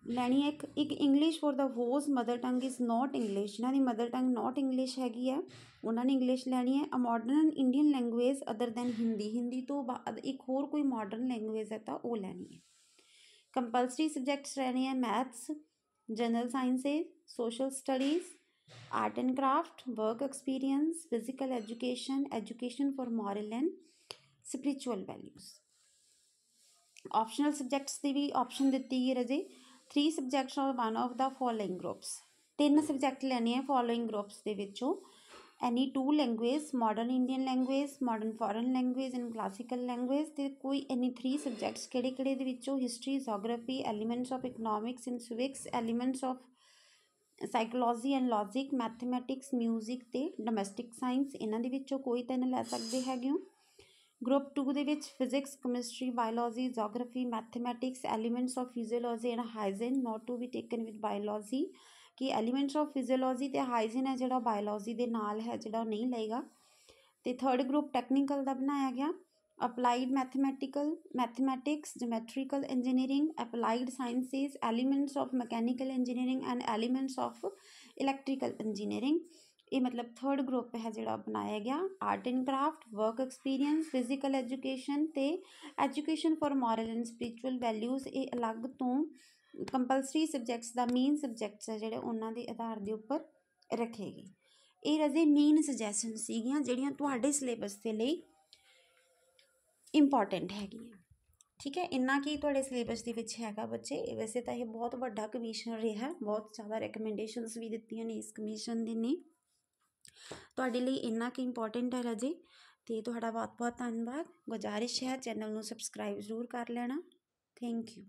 ਲੈਣੀ ਹੈ ਇੱਕ English for the whose mother tongue is not English ਜਿਹਨਾਂ ਦੀ ਮਦਰ ਟੰਗ ਨੋਟ ਇੰਗਲਿਸ਼ ਹੈਗੀ ਹੈ ਉਹਨਾਂ ਨੇ ਇੰਗਲਿਸ਼ ਲੈਣੀ ਹੈ a modern Indian language other than Hindi ਤੋਂ ਬਾਅਦ ਇੱਕ ਹੋਰ ਕੋਈ ਮਾਡਰਨ ਲੈਂਗੁਏਜ ਹੈ ਤਾਂ ਉਹ ਲੈਣੀ ਹੈ ਕੰਪਲਸਰੀ ਸਬਜੈਕਟਸ ਰਹਿਣੇ ਹੈ maths general sciences social studies art and craft, work experience, physical education, education for moral and spiritual values. Optional subjects की भी ऑप्शन दी है रजे, 3 सबजैक्ट्स और 1 of the following groups. 3 subject लेने हैं फॉलोइंग ग्रुप्स के विचों, any 2 language, modern Indian language, modern foreign language and classical language. तो कोई एनी 3 सबजैक्ट्स किहड़े विचों, history, geography, elements of economics and civics, elements of psychology and logic, mathematics, music ते domestic science, इन्हां दे विचों कोई 3 लै सकदे हैगे हो। ग्रुप 2 ਦੇ ਵਿੱਚ physics, chemistry, biology, geography, mathematics, elements of physiology and hygiene, not to be taken with biology. ਕਿ ਐਲੀਮੈਂਟਸ ਆਫ ਫਿਜ਼ੀਓਲੋਜੀ ਤੇ ਹਾਈਜੀਨ ਹੈ ਜਿਹੜਾ ਬਾਇਓਲੋਜੀ ਦੇ ਨਾਲ ਹੈ ਜਿਹੜਾ ਉਹ ਨਹੀਂ ਲਏਗਾ। ਤੇ ਥਰਡ ਗਰੁੱਪ ਟੈਕਨੀਕਲ ਦਾ ਬਣਾਇਆ ਗਿਆ, applied mathematics, geometrical engineering, applied sciences, elements of mechanical engineering and elements of electrical engineering. ये मतलब थर्ड ग्रुप है जोड़ा बनाया गया। Art and craft, work experience, physical education ते education for moral and spiritual values, ये अलग तो कंपलसरी सबजैक्ट्स का मेन सबजैक्ट्स है जोड़े उन्होंने आधार के उपर रखे गए। ये रजे मेन सजैशन सीगियां जिहड़ियां तुहाडे सिलेबस के लिए इंपॉर्टेंट हैगियां। ठीक है, इन्ना कि तुहाडे सिलेबस के विच हैगा बच्चे। वैसे तो यह बहुत वड्डा कमीशन रहा, बहुत ज़्यादा रिकमेंडेशनस भी दित्तियां ने इस कमीशन दे ने। ਤੁਹਾਡੇ ਲਈ ਇੰਨਾ ਕਿ ਇੰਪੋਰਟੈਂਟ ਹੈ ਰਾਜੇ। ਅਤੇ ਤੁਹਾਡਾ ਬਹੁਤ ਬਹੁਤ ਧੰਨਵਾਦ। ਗੁਜ਼ਾਰਿਸ਼ ਹੈ ਚੈਨਲ ਨੂੰ ਸਬਸਕ੍ਰਾਈਬ ਜ਼ਰੂਰ ਕਰ ਲੈਣਾ। Thank you.